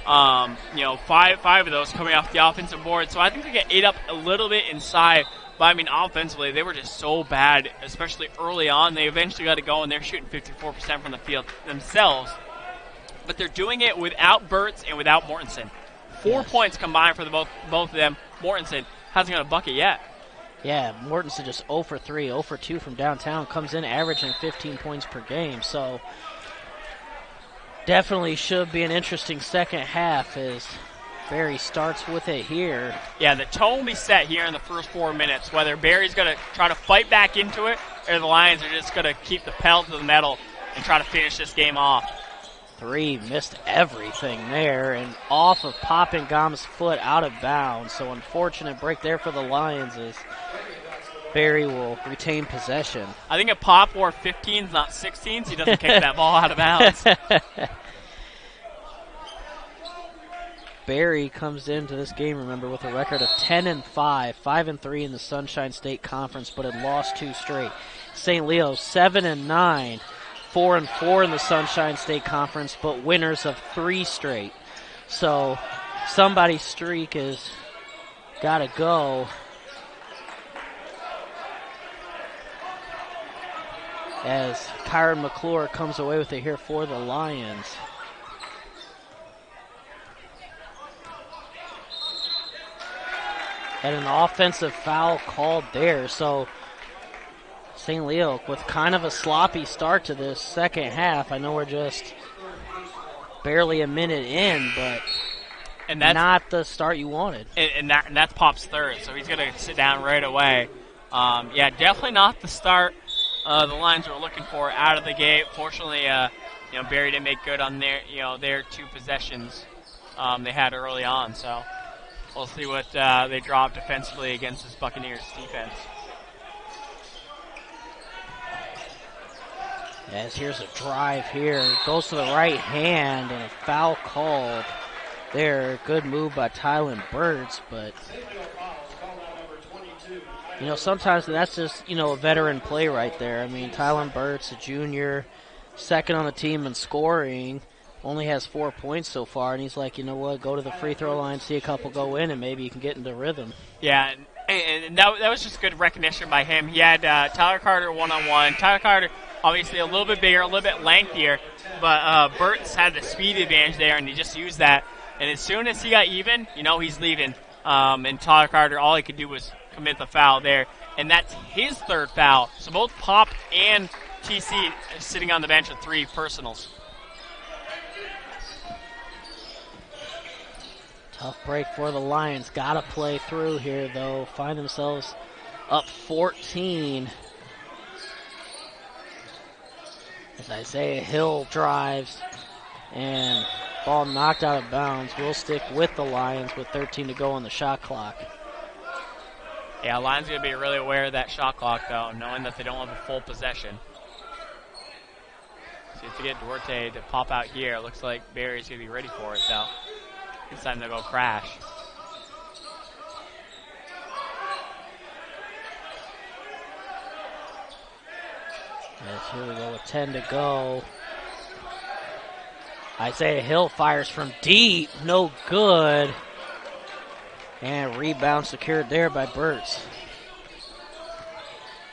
5 of those coming off the offensive board. So I think they get ate up a little bit inside. But, I mean, offensively, they were just so bad, especially early on. They eventually got to go, and they're shooting 54% from the field themselves. But they're doing it without Burtz and without Mortensen. 4 points combined for both of them. Mortensen hasn't got a bucket yet. Yeah, Mortensen just 0 for 3, 0 for 2 from downtown. Comes in averaging 15 points per game. So definitely should be an interesting second half as Barry starts with it here. Yeah, the tone will be set here in the first 4 minutes, whether Barry's going to try to fight back into it or the Lions are just going to keep the pedal to the metal and try to finish this game off. 3, missed everything there, and off of Poppingham's foot out of bounds. So unfortunate break there for the Lions as Barry will retain possession. I think if Pop wore 15s, not 16s, he doesn't kick that ball out of bounds. Barry comes into this game, remember, with a record of 10-5, 5-3 in the Sunshine State Conference, but had lost 2 straight. St. Leo 7-9. 4-4 in the Sunshine State Conference, but winners of 3 straight. So somebody's streak has got to go. As Kyron McClure comes away with it here for the Lions. And an offensive foul called there. So St. Leo with kind of a sloppy start to this second half. I know we're just barely a minute in, but not the start you wanted. And that's Pop's third, so he's going to sit down right away. Yeah, definitely not the start the Lions were looking for out of the gate. Fortunately, Barry didn't make good on their 2 possessions they had early on. So we'll see what they draw up defensively against this Buccaneers defense. As here's a drive here. Goes to the right hand and a foul called there. Good move by Tylen Burtz, but sometimes that's just, a veteran play right there. I mean, Tylen Burtz, a junior, second on the team in scoring, only has 4 points so far, and he's like, you know what, go to the free throw line, see a couple go in, and maybe you can get into rhythm. Yeah, and that was just good recognition by him. He had Tyler Carter one-on-one. Tyler Carter, obviously a little bit bigger, a little bit lengthier, but Burtz had the speed advantage there, and he just used that. And as soon as he got even, he's leaving. And Tyler Carter, all he could do was commit the foul there. And that's his 3rd foul. So both Pop and TC sitting on the bench with 3 personals. Tough break for the Lions. Got to play through here, though. Find themselves up 14. As Isaiah Hill drives and ball knocked out of bounds. We'll stick with the Lions with 13 to go on the shot clock. Yeah, Lions going to be really aware of that shot clock, though, knowing that they don't have a full possession. See if they get Duarte to pop out here. It looks like Barry's going to be ready for it, though. It's time to go crash. Yes, here we go with 10 to go. Isaiah Hill fires from deep. No good. And rebound secured there by Burtz.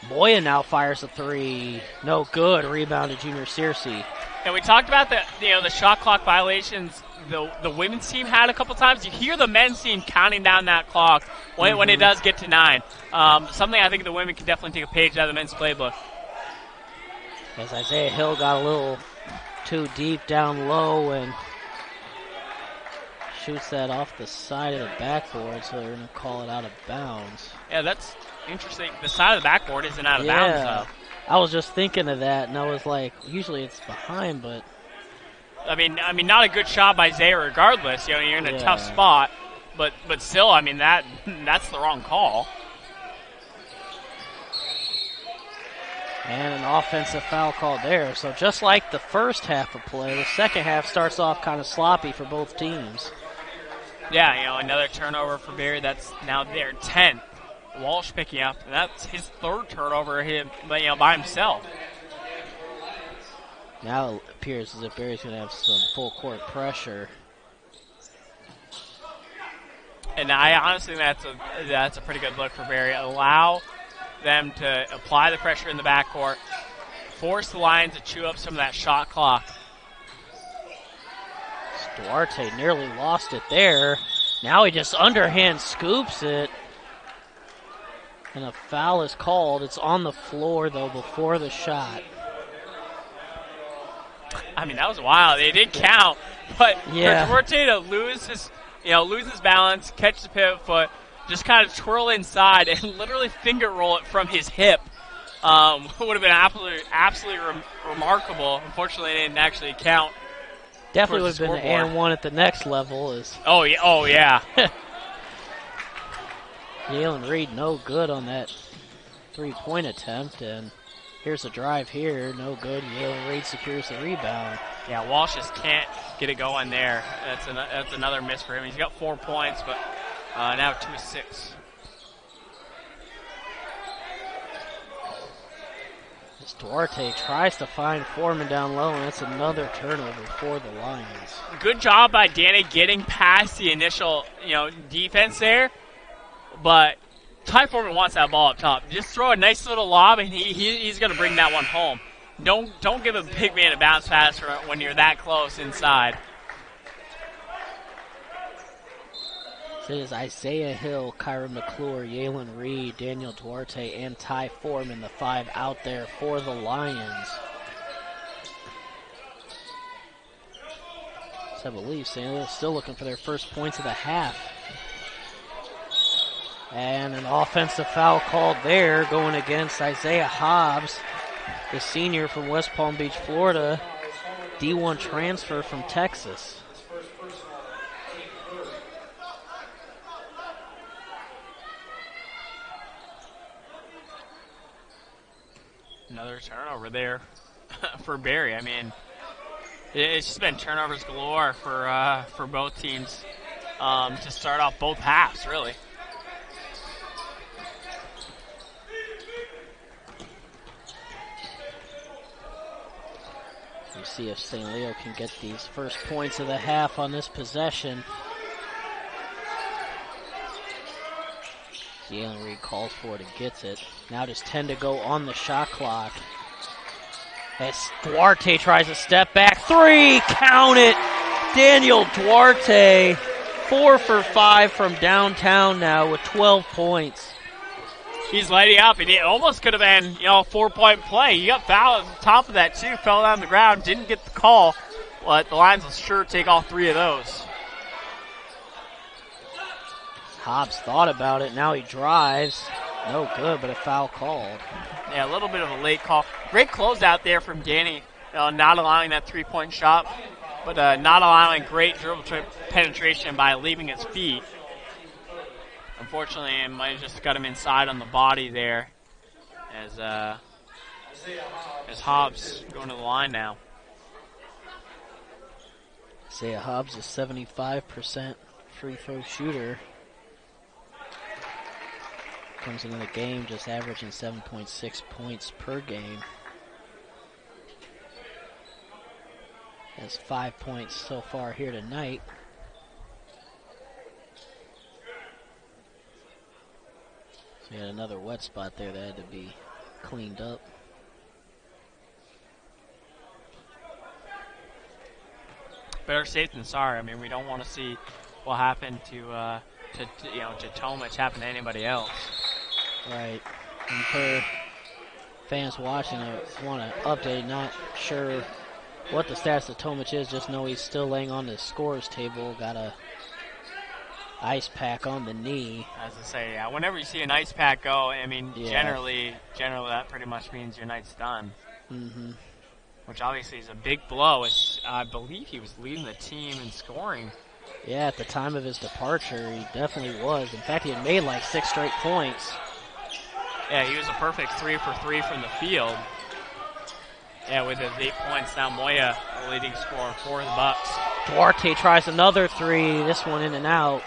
Moya now fires a 3. No good. Rebound to Junior Searcy. And we talked about the shot clock violations the women's team had a couple times. You hear the men's team counting down that clock when it does get to 9. Something I think the women can definitely take a page out of the men's playbook. As Isaiah Hill got a little too deep down low and shoots that off the side of the backboard, so they're going to call it out of bounds. Yeah, that's interesting. The side of the backboard isn't out of bounds, though. I was just thinking of that, and I was like, usually it's behind, but I mean, not a good shot by Zay regardless. You're in a tough spot, but still, I mean, that's the wrong call. And an offensive foul called there. So just like the first half of play, the second half starts off kind of sloppy for both teams. Yeah, another turnover for Barry. That's now their 10th. Walsh picking up, and that's his third turnover by himself. Now it appears as if Barry's going to have some full court pressure. And I honestly think that's a pretty good look for Barry. Allow them to apply the pressure in the backcourt, force the Lions to chew up some of that shot clock. Duarte nearly lost it there. Now he just underhand scoops it. And a foul is called. It's on the floor, though, before the shot. I mean, that was wild. It did count. But for Duarte to lose his balance, catch the pivot foot, just kind of twirl inside and literally finger roll it from his hip would have been absolutely remarkable. Unfortunately, it didn't actually count. Definitely would have been an and one at the next level. Oh, yeah. Jalen Reed no good on that three-point attempt, and here's a drive here, no good. Jalen Reed secures the rebound. Yeah, Walsh just can't get it going there. That's another miss for him. He's got 4 points, but now 2 of 6. As Duarte tries to find Foreman down low, and that's another turnover for the Lions. Good job by Danny getting past the initial defense there. But Ty Foreman wants that ball up top. Just throw a nice little lob, and he's going to bring that one home. Don't give a big man a bounce pass when you're that close inside. So it is Isaiah Hill, Kyron McClure, Jalen Reed, Daniel Duarte, and Ty Foreman, the 5 out there for the Lions. So I believe St. Louis still looking for their first points of the half. And an offensive foul called there going against Isaiah Hobbs, the senior from West Palm Beach, Florida, D1 transfer from Texas. Another turnover there for Barry. I mean, it's just been turnovers galore for both teams to start off both halves, really. We see if St. Leo can get these first points of the half on this possession. Jalen Reed calls for it and gets it. Now just 10 to go on the shot clock. As Duarte tries a step back. 3, count it! Daniel Duarte, 4 for 5 from downtown now with 12 points. He's lighting up, and it almost could have been, a 4-point play. He got fouled at the top of that, too. Fell down the ground, didn't get the call. But the Lions will sure take all 3 of those. Hobbs thought about it. Now he drives. No good, but a foul called. Yeah, a little bit of a late call. Great closeout there from Danny. Not allowing that 3-point shot, but not allowing great dribble penetration by leaving his feet. Unfortunately, it might have just got him inside on the body there as Hobbs going to the line now. Isaiah Hobbs is 75% free throw shooter. Comes into the game just averaging 7.6 points per game. Has 5 points so far here tonight. So we had another wet spot there that had to be cleaned up. Better safe than sorry. I mean, we don't want to see what happened to Tomic happen to anybody else. Right. And for fans watching, I want to update. Not sure what the status of Tomic is. Just know he's still laying on the scorer's table. Got a ice pack on the knee. As I say, yeah, whenever you see an ice pack go, I mean, generally that pretty much means your night's done. Mm-hmm. which obviously is a big blow. I believe he was leading the team in scoring. Yeah, at the time of his departure, he definitely was. In fact, he had made like 6 straight points. Yeah, he was a perfect 3 for 3 from the field. Yeah, with his 8 points, now Moya, the leading scorer for the Bucks. Duarte tries another 3, this one in and out.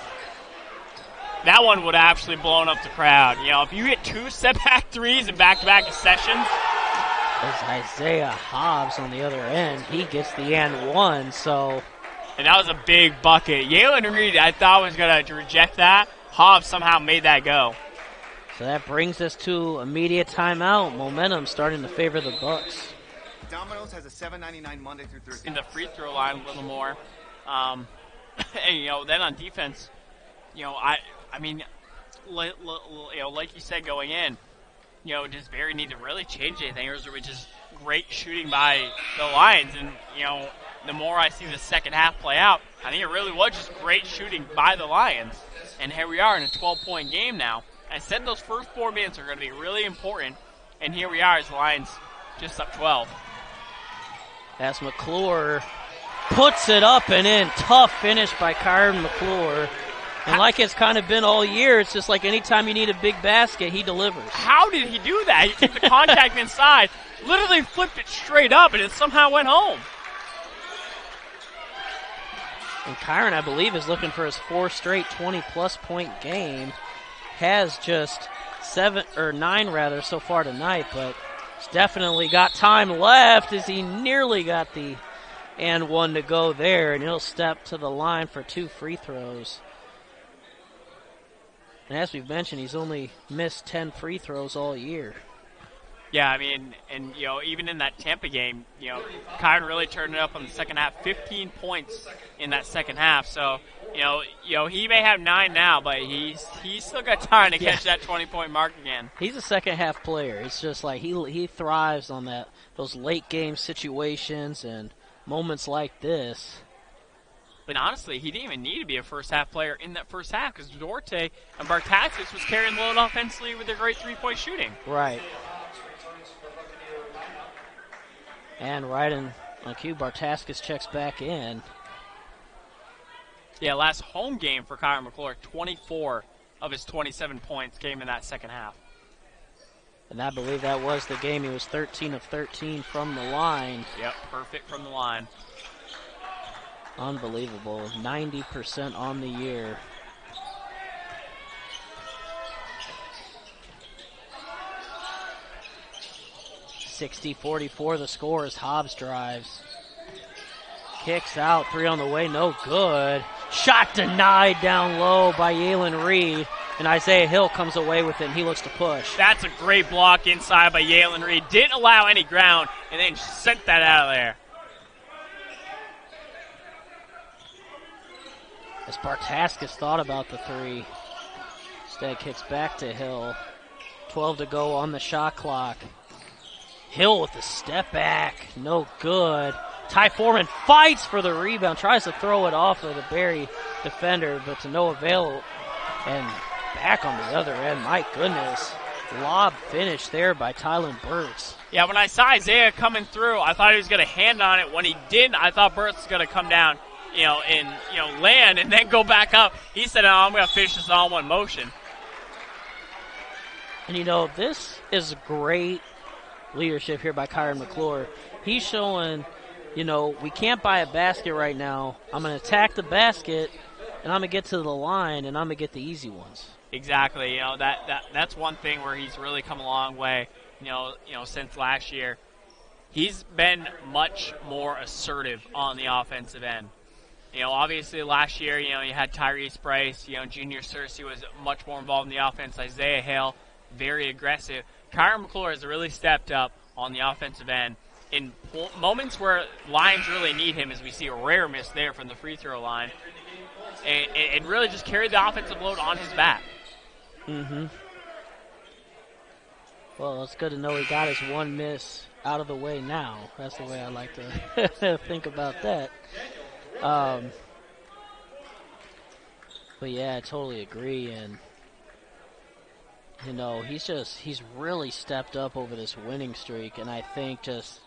That one would have actually blown up the crowd. You know, if you hit 2 step-back threes in back-to-back sessions. There's Isaiah Hobbs on the other end. He gets the and one, so. And that was a big bucket. Jalen Reed, I thought, was going to reject that. Hobbs somehow made that go. So that brings us to immediate timeout. Momentum starting to favor the Bucks. Domino's has a $7.99 Monday through Thursday. In the free throw line a little more. And, you know, then on defense, you know, I mean, you know, like you said going in, you know, does Barry need to really change anything, or is it just great shooting by the Lions? And, you know, the more I see the second half play out, I think it really was just great shooting by the Lions. And here we are in a 12-point game now. I said those first 4 minutes are going to be really important, and here we are as the Lions just up 12. As McClure puts it up and in. Tough finish by Kyron McClure. And like it's kind of been all year, it's just like anytime you need a big basket, he delivers. How did he do that? He took the contact inside, literally flipped it straight up, and it somehow went home. And Kyron, I believe, is looking for his 4th straight 20-plus point game. Has just 9 so far tonight, but he's definitely got time left as he nearly got the and one to go there, and he'll step to the line for 2 free throws. And as we've mentioned, he's only missed 10 free throws all year. Yeah, I mean, and, you know, even in that Tampa game, you know, Kyron really turned it up in the second half. 15 points in that second half. So, you know, he may have 9 now, but he's still got time to catch that 20-point mark again. He's a second-half player. It's just like he thrives on those late-game situations and moments like this. But honestly, he didn't even need to be a first-half player in that first half because Duarte and Bartaxis was carrying the load offensively with their great three-point shooting. Right. And right on cue, Bartaskis checks back in. Yeah, last home game for Kyron McClure, 24 of his 27 points came in that second half. And I believe that was the game. He was 13 of 13 from the line. Yep, perfect from the line. Unbelievable. 90% on the year. .60-44 the score as Hobbs drives. Kicks out, 3 on the way, no good. Shot denied down low by Jalen Reed, and Isaiah Hill comes away with it, and he looks to push. That's a great block inside by Jalen Reed. Didn't allow any ground, and then sent that out of there. As Bartaskis thought about the 3. Instead kicks back to Hill. 12 to go on the shot clock. Hill with the step back, no good. Ty Foreman fights for the rebound, tries to throw it off of the Barry defender, but to no avail. And back on the other end, my goodness. Lob finish there by Tylen Burks. Yeah, when I saw Isaiah coming through, I thought he was going to hand on it. When he didn't, I thought Burks was going to come down, and land and then go back up. He said, "Oh, I'm going to finish this all in one motion." And this is great leadership here by Kyron McClure. He's showing, we can't buy a basket right now. I'm going to attack the basket, and I'm going to get to the line, and I'm going to get the easy ones. Exactly. That's one thing where he's really come a long way, since last year. He's been much more assertive on the offensive end. Obviously last year, you had Tyrese Bryce, Junior Searcy was much more involved in the offense. Isaiah Hill, very aggressive. Kyron McClure has really stepped up on the offensive end in moments where Lions really need him, as we see a rare miss there from the free throw line, and really just carried the offensive load on his back. Mm-hmm. Well, it's good to know he got his one miss out of the way now. That's the way I like to think about that. But yeah, I totally agree. And, he's really stepped up over this winning streak. And I think just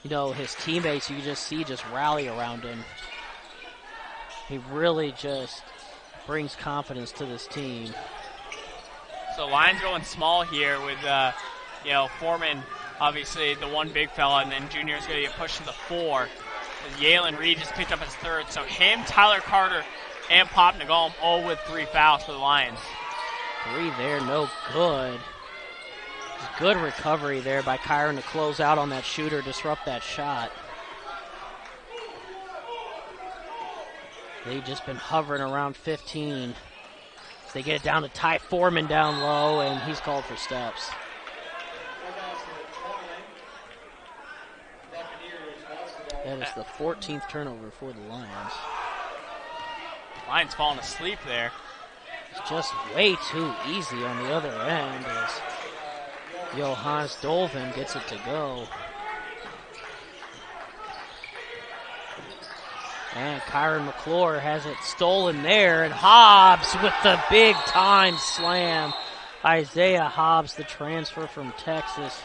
his teammates, you just see just rally around him. He really just brings confidence to this team. So Lions going small here with, Foreman, obviously the one big fella, and then Junior's going to get pushed to the 4. As Yalen Reed just picked up his 3rd. So him, Tyler Carter, and Pop Nagolm all with 3 fouls for the Lions. 3 there, no good. Good recovery there by Kyron to close out on that shooter, disrupt that shot. They've just been hovering around 15. So they get it down to Ty Foreman down low, and he's called for steps. That is the 14th turnover for the Lions. Lions falling asleep there. It's just way too easy on the other end as Johannes Dolvin gets it to go. And Kyron McClure has it stolen there, and Hobbs with the big-time slam. Isaiah Hobbs, the transfer from Texas.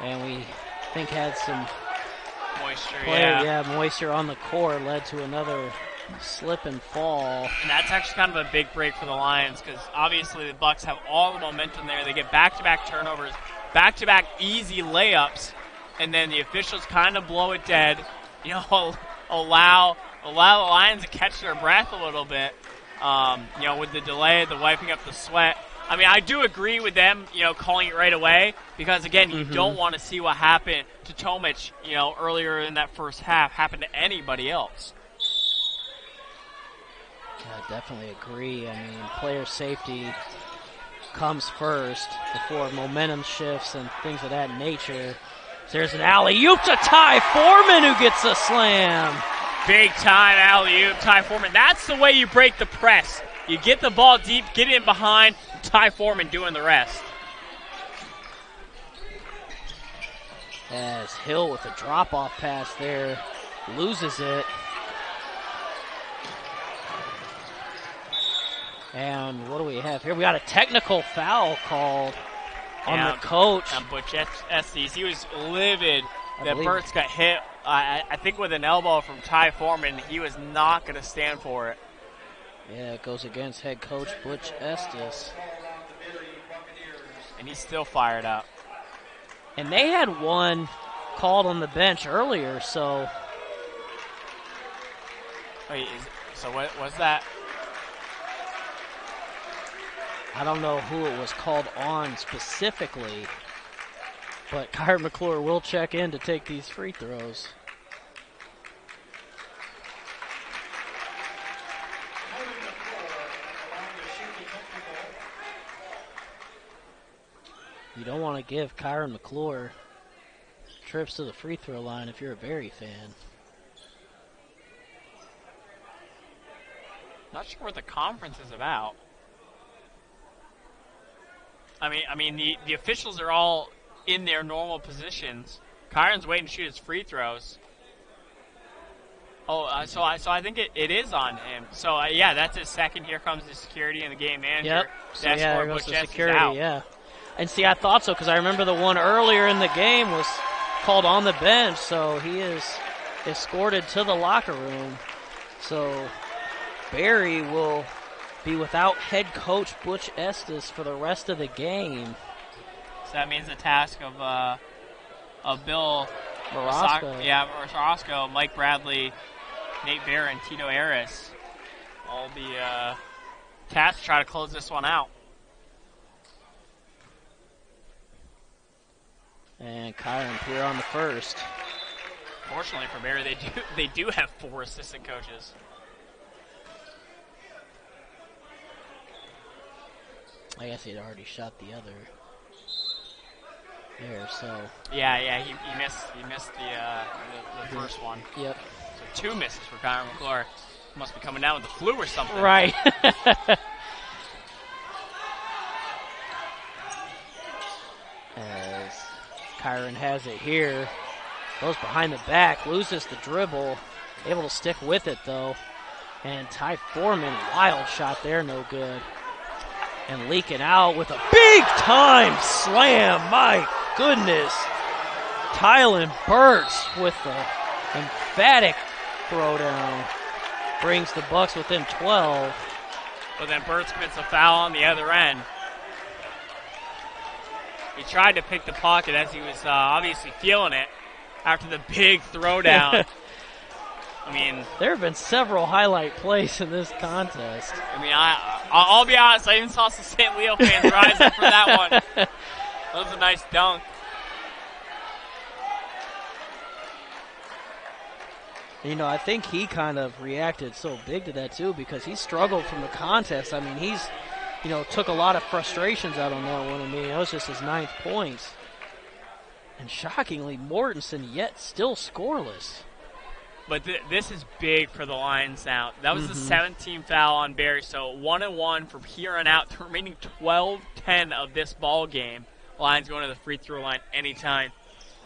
And we think had some moisture, moisture on the court, led to another slip and fall. And that's actually kind of a big break for the Lions because obviously the Bucks have all the momentum there. They get back-to-back turnovers, back-to-back easy layups, and then the officials kind of blow it dead. Allow the Lions to catch their breath a little bit. With the delay, the wiping up the sweat. I mean, I do agree with them, calling it right away because, again, you don't want to see what happened to Tomic, earlier in that first half happen to anybody else. I definitely agree. I mean, player safety comes first before momentum shifts and things of that nature. There's an alley-oop to Ty Foreman who gets a slam. Big time alley-oop, Ty Foreman. That's the way you break the press. You get the ball deep, get in behind, Ty Foreman doing the rest. As Hill with a drop-off pass there, loses it. And what do we have here? We got a technical foul called on the coach. On Butch Estes. He was livid that Burt's got hit, I think with an elbow from Ty Foreman. He was not going to stand for it. Yeah, it goes against head coach Butch Estes. And he's still fired up. And they had one called on the bench earlier, so. Wait, what was that? I don't know who it was called on specifically, but Kyron McClure will check in to take these free throws. You don't want to give Kyron McClure trips to the free throw line if you're a Berry fan. Not sure what the conference is about. I mean, the officials are all in their normal positions. Kyron's waiting to shoot his free throws. So I think it is on him. So that's his second. Here comes the security and the game manager. Yep. So there goes the security. Out. Yeah. And see, I thought so because I remember the one earlier in the game was called on the bench, so he is escorted to the locker room. So Berry will be without head coach Butch Estes for the rest of the game. So that means the task of Bill Marosco, Mike Bradley, Nate Barron, Tito Harris, all the tasked to try to close this one out. And Kyron Pierre on the first. Fortunately for Berry, they do have 4 assistant coaches. I guess he had already shot the other there, so. Yeah, he missed the first one. Yep. So 2 misses for Kyron McClure. Must be coming down with the flu or something. Right. As Kyron has it here, goes behind the back, loses the dribble, able to stick with it though. And Ty Foreman, wild shot there, no good. And leaking out with a big-time slam. My goodness. Tylen Burks with the emphatic throwdown. Brings the Bucks within 12. But then Burks commits a foul on the other end. He tried to pick the pocket as he was obviously feeling it after the big throwdown. I mean, there have been several highlight plays in this contest. I mean, I'll be honest, I even saw some St. Leo fans rise up for that one. That was a nice dunk. You know, I think he kind of reacted so big to that, too, because he struggled from the contest. I mean, he's, you know, took a lot of frustrations out on that one. I mean, it was just his 9th points. And shockingly, Mortensen yet still scoreless. But this is big for the Lions now. That was the 17th foul on Barry, so 1-1 from here on out. The remaining 12-10 of this ball game. Lions going to the free throw line anytime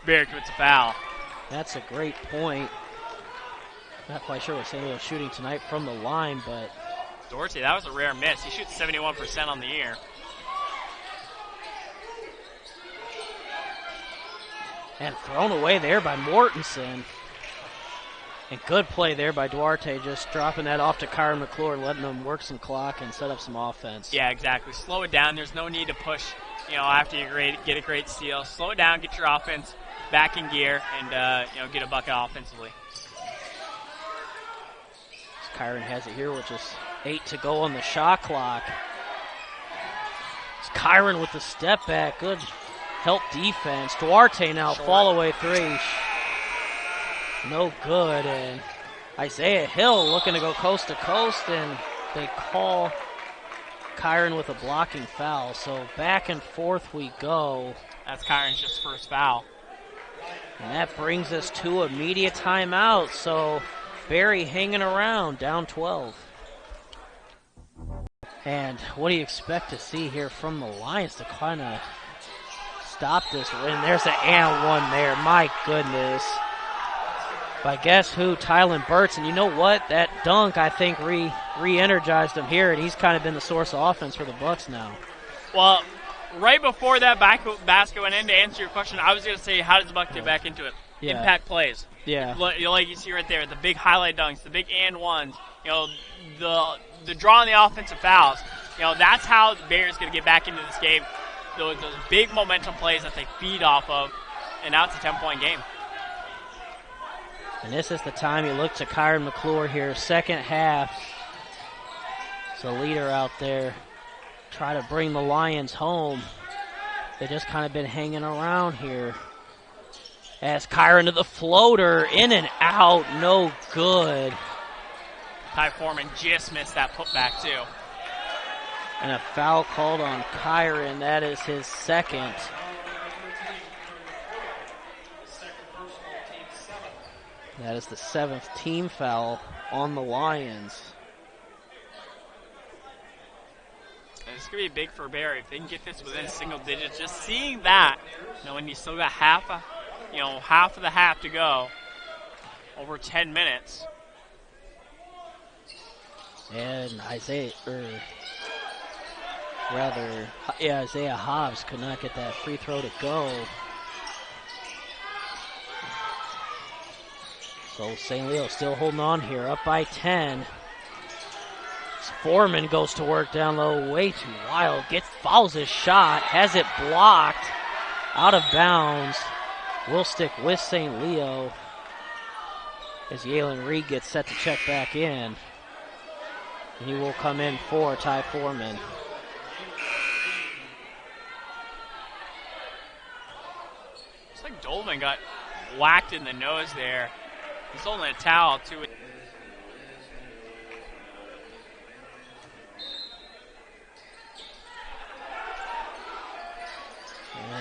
Barry commits a foul. That's a great point. Not quite sure what St. Louis is shooting tonight from the line, but Dorsey, that was a rare miss. He shoots 71% on the year. And thrown away there by Mortensen. And good play there by Duarte, just dropping that off to Kyron McClure, letting them work some clock and set up some offense. Yeah, exactly. Slow it down. There's no need to push, you know, after you get a great steal. Slow it down, get your offense back in gear, and, you know, get a bucket offensively. Kyron has it here with just 8 to go on the shot clock. It's Kyron with the step back. Good help defense. Duarte now, fall away 3. No good. And Isaiah Hill looking to go coast to coast, and they call Kyron with a blocking foul. So back and forth we go. That's Kyron's just first foul. And that brings us to a media timeout. So Barry hanging around, down 12. And what do you expect to see here from the Lions to kind of stop this? And there's an and one there. My goodness. But guess who? Tylen Burks. And you know what? That dunk, I think, re-energized him here, and he's kind of been the source of offense for the Bucks now. Well, right before that basket went in, to answer your question, I was going to say, how does the Bucks get back into it? Yeah. Impact plays. Yeah. Like you see right there, the big highlight dunks, the big and ones, you know, the draw on the offensive fouls. You know, that's how the Bears going to get back into this game. Those big momentum plays that they feed off of, and now it's a 10-point game. And this is the time you look to Kyron McClure here, second half. It's a leader out there. Try to bring the Lions home. They just kind of been hanging around here. As Kyron to the floater, in and out, no good. Ty Foreman just missed that putback too. And a foul called on Kyron. That is his second. That is the 7th team foul on the Lions. And it's going to be big for Barry. If they can get this within single digits, just seeing that, you know, when you still got half of the half to go, over 10 minutes. And Isaiah Hobbs could not get that free throw to go. So St. Leo still holding on here, up by 10. Foreman goes to work down low, way too wild. Fouls his shot, has it blocked, out of bounds. Will stick with St. Leo as Yalen Reed gets set to check back in. He will come in for Ty Foreman. Looks like Dolman got whacked in the nose there. He's holding a towel to it.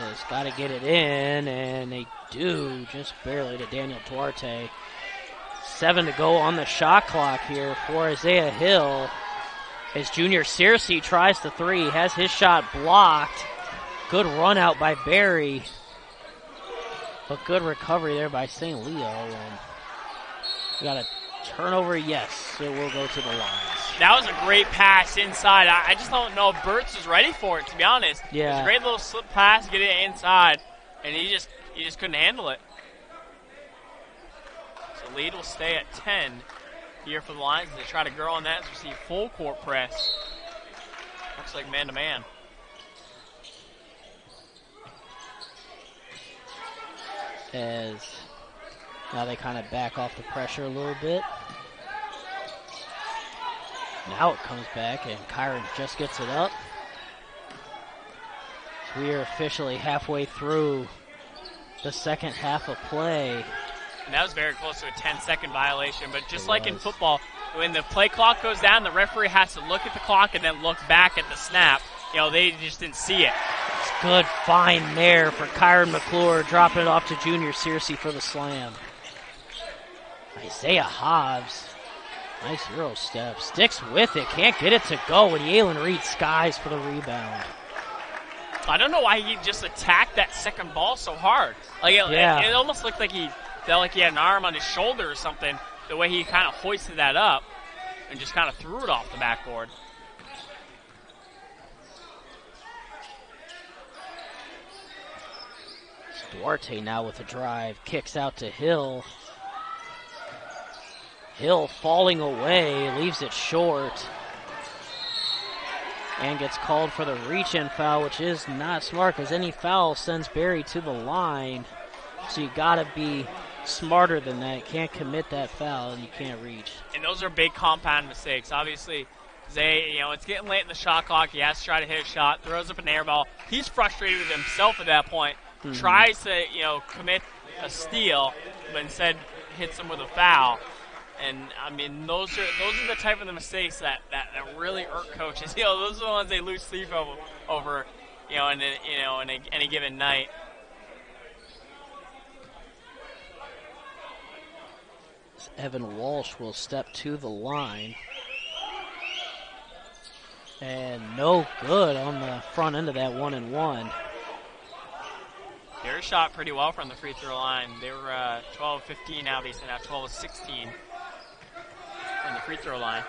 He's got to get it in, and they do, just barely to Daniel Duarte. 7 to go on the shot clock here for Isaiah Hill. As Junior Searcy tries the 3, has his shot blocked. Good run out by Barry, but good recovery there by St. Leo. And we got a turnover, yes, it will go to the Lions. That was a great pass inside. I just don't know if Burks is ready for it, to be honest. Yeah. It was a great little slip pass, get it inside. And he just couldn't handle it. So lead will stay at 10 here for the Lions. They try to grow on that as we see full court press. Looks like man-to-man. As now they kind of back off the pressure a little bit. Now it comes back, and Kyron just gets it up. So we are officially halfway through the second half of play. And that was very close to a 10-second violation. But just like in football, when the play clock goes down, the referee has to look at the clock and then look back at the snap. You know, they just didn't see it. It's good find there for Kyron McClure, dropping it off to Junior Searcy for the slam. Isaiah Hobbs, nice Euro step, sticks with it, can't get it to go, and Yalen Reed skies for the rebound. I don't know why he just attacked that second ball so hard. Like it almost looked like he felt like he had an arm on his shoulder or something, the way he kind of hoisted that up and just kind of threw it off the backboard. Duarte now with a drive, kicks out to Hill. Hill falling away, leaves it short. And gets called for the reach-in foul, which is not smart because any foul sends Barry to the line. So you got to be smarter than that. Can't commit that foul and you can't reach. And those are big compound mistakes. Obviously, Zay, it's getting late in the shot clock. He has to try to hit a shot, throws up an air ball. He's frustrated with himself at that point. Tries to, commit a steal, but instead hits him with a foul. And I mean, those are the type of the mistakes that really irk coaches. Those are the ones they lose sleep over, in any given night. Evan Walsh will step to the line. And no good on the front end of that 1-and-1. They shot pretty well from the free throw line. They were 12-15 now. They sent out 12-16 from the free throw line.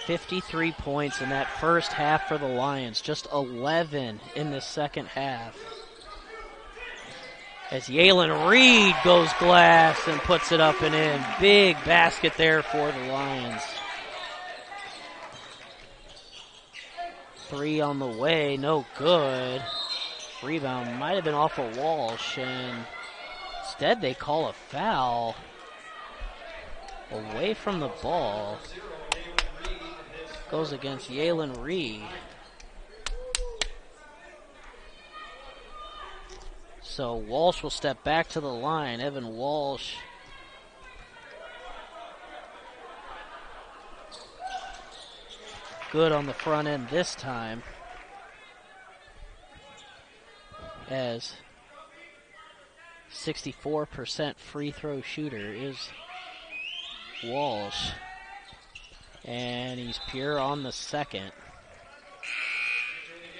53 points in that first half for the Lions. Just 11 in the second half. As Yalen Reed goes glass and puts it up and in. Big basket there for the Lions. 3 on the way, no good. Rebound might have been off of Walsh, and instead they call a foul away from the ball. Goes against Yalen Reed. So Walsh will step back to the line. Evan Walsh. Good on the front end this time. As 64% free throw shooter is Walsh. And he's pure on the second.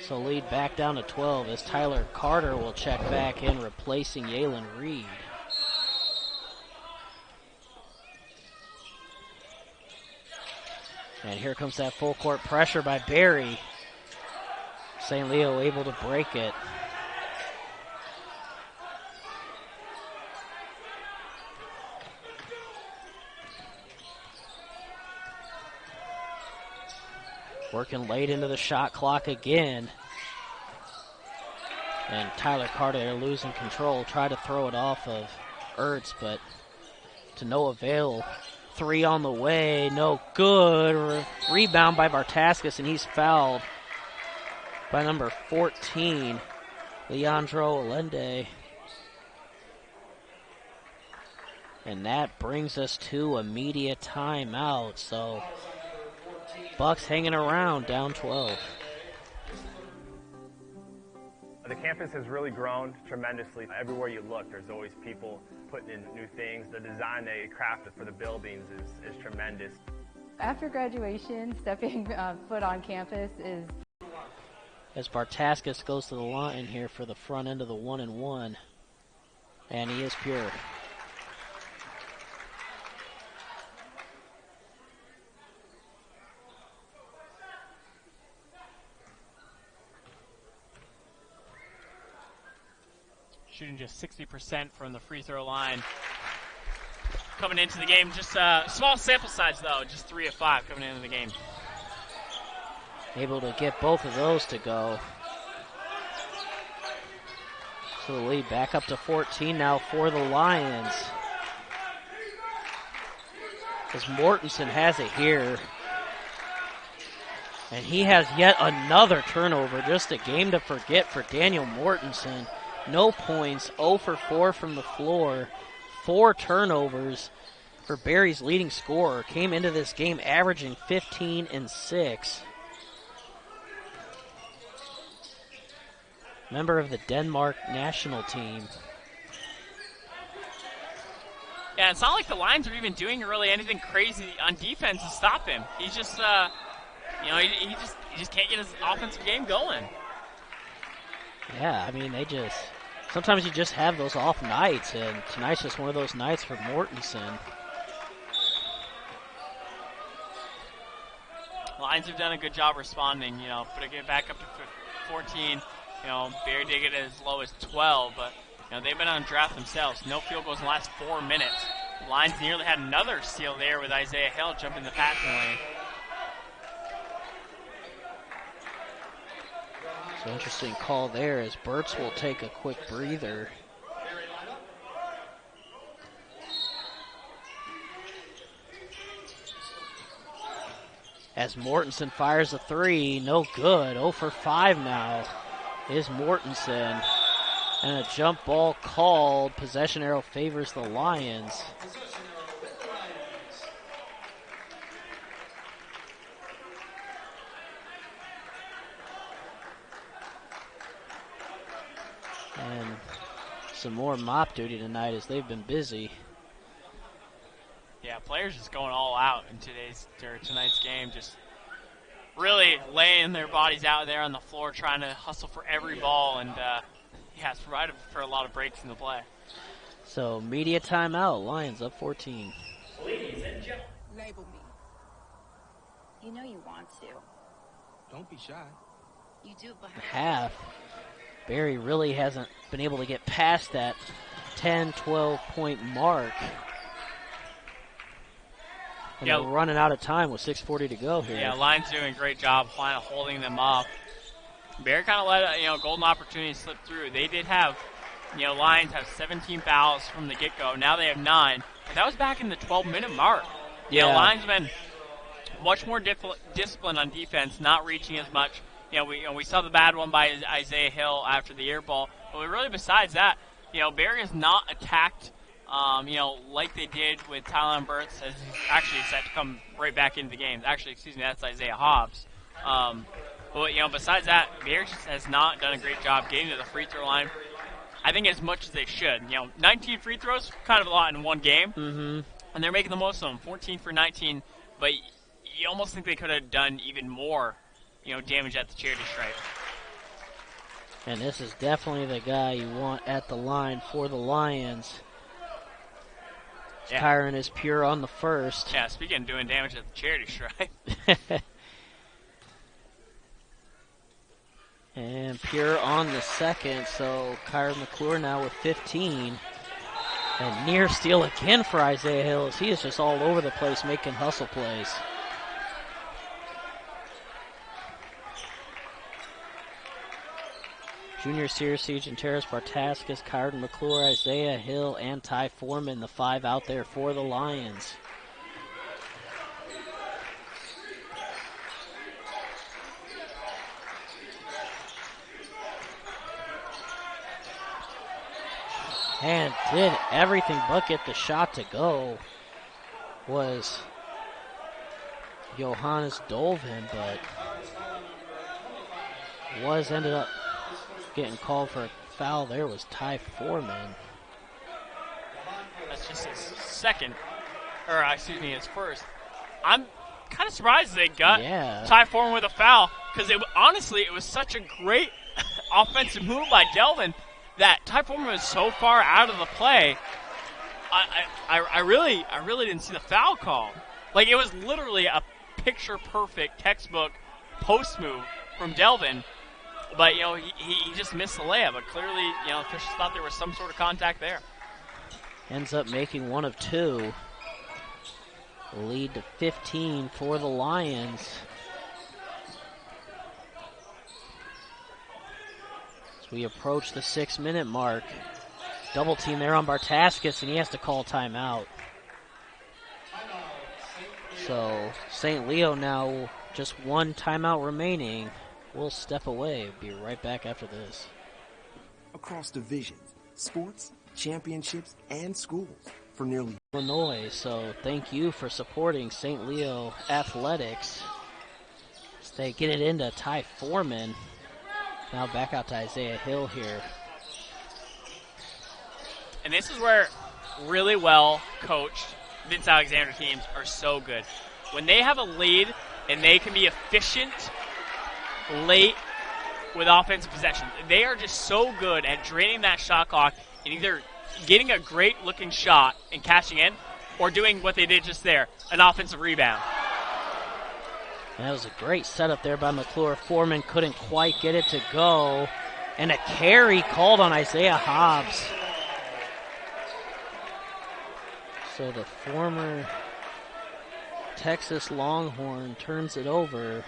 So lead back down to 12 as Tyler Carter will check back in, replacing Yalen Reed. And here comes that full court pressure by Barry. St. Leo able to break it. Working late into the shot clock again. And Tyler Carter losing control. Tried to throw it off of Ertz, but to no avail. 3 on the way, no good. Rebound by Bartaskas, and he's fouled by number 14, Leandro Allende. And that brings us to a media timeout. So Bucks hanging around, down 12. The campus has really grown tremendously. Everywhere you look, there's always people putting in new things. The design they crafted for the buildings is tremendous. After graduation, stepping foot on campus is... As Bartaskas goes to the line here for the front end of the 1-and-1. And he is pure. shooting just 60% from the free throw line. Coming into the game, just a small sample size though, just 3 of 5 coming into the game. Able to get both of those to go. So the lead back up to 14 now for the Lions. As Mortensen has it here. And he has yet another turnover. Just a game to forget for Daniel Mortensen. No points, 0 for 4 from the floor. 4 turnovers for Barry's leading scorer. Came into this game averaging 15 and 6. Member of the Denmark national team. Yeah, it's not like the Lions are even doing really anything crazy on defense to stop him. He's just, he just can't get his offensive game going. Yeah, I mean, sometimes you just have those off nights, and tonight's just one of those nights for Mortensen. Lions have done a good job responding, putting it back up to 14. Barry did get as low as 12, but they've been on draft themselves. No field goals in the last 4 minutes. The Lions nearly had another steal there with Isaiah Hill jumping the passing lane. So interesting call there as Burtz will take a quick breather. As Mortensen fires a 3, no good. 0 for 5 now is Mortensen. And a jump ball called. Possession arrow favors the Lions. And some more mop duty tonight as they've been busy. Yeah, players just going all out in tonight's game, just really laying their bodies out there on the floor, trying to hustle for every ball, and it's provided for a lot of breaks in the play. So media timeout, Lions up 14. Ladies and gentlemen, label me. You know you want to. Don't be shy. You do, but half. Barry really hasn't been able to get past that 10, 12-point mark. And they're running out of time with 6:40 to go here. Yeah, Lions doing a great job holding them off. Barry kind of let golden opportunity slip through. They did have, Lions have 17 fouls from the get-go. Now they have 9. But that was back in the 12-minute mark. Yeah. Lions have been much more disciplined on defense, not reaching as much. We saw the bad one by Isaiah Hill after the air ball. But really, besides that, Barry has not attacked, like they did with Tylen Burtz, as he's actually set to come right back into the game. Actually, that's Isaiah Hobbs. But, besides that, Barry just has not done a great job getting to the free throw line. I think as much as they should. 19 free throws, kind of a lot in one game. Mm-hmm. And they're making the most of them, 14 for 19. But you almost think they could have done even more, damage at the charity stripe. And this is definitely the guy you want at the line for the Lions. Yeah. Kyron is pure on the first. Yeah, speaking of doing damage at the charity stripe. And pure on the second, so Kyron McClure now with 15. And near steal again for Isaiah Hill as he is just all over the place making hustle plays. Junior Searcy, Janteris Bartaskas, Kyron McClure, Isaiah Hill, and Ty Foreman, the 5 out there for the Lions. And did everything but get the shot to go was Johannes Dolvin, but ended up getting called for a foul. There was Ty Foreman. That's just his his first. I'm kind of surprised they got Ty Foreman with a foul, because honestly, it was such a great offensive move by Delvin that Ty Foreman was so far out of the play. I really didn't see the foul call. Like, it was literally a picture-perfect textbook post move from Delvin. But, he just missed the layup. But clearly, officials thought there was some sort of contact there. Ends up making one of two. Lead to 15 for the Lions. As we approach the 6-minute mark. Double team there on Bartaskis, and he has to call timeout. So St. Leo now just one timeout remaining. We'll step away. Be right back after this. Across divisions, sports, championships, and schools for nearly Illinois. So thank you for supporting St. Leo Athletics. As they get it into Ty Foreman. Now back out to Isaiah Hill here. And this is where really well coached Vince Alexander teams are so good. When they have a lead and they can be efficient late with offensive possession, they are just so good at draining that shot clock and either getting a great looking shot and cashing in or doing what they did just there, an offensive rebound. And that was a great setup there by McClure. Foreman couldn't quite get it to go. And a carry called on Isaiah Hobbs. So the former Texas Longhorn turns it over.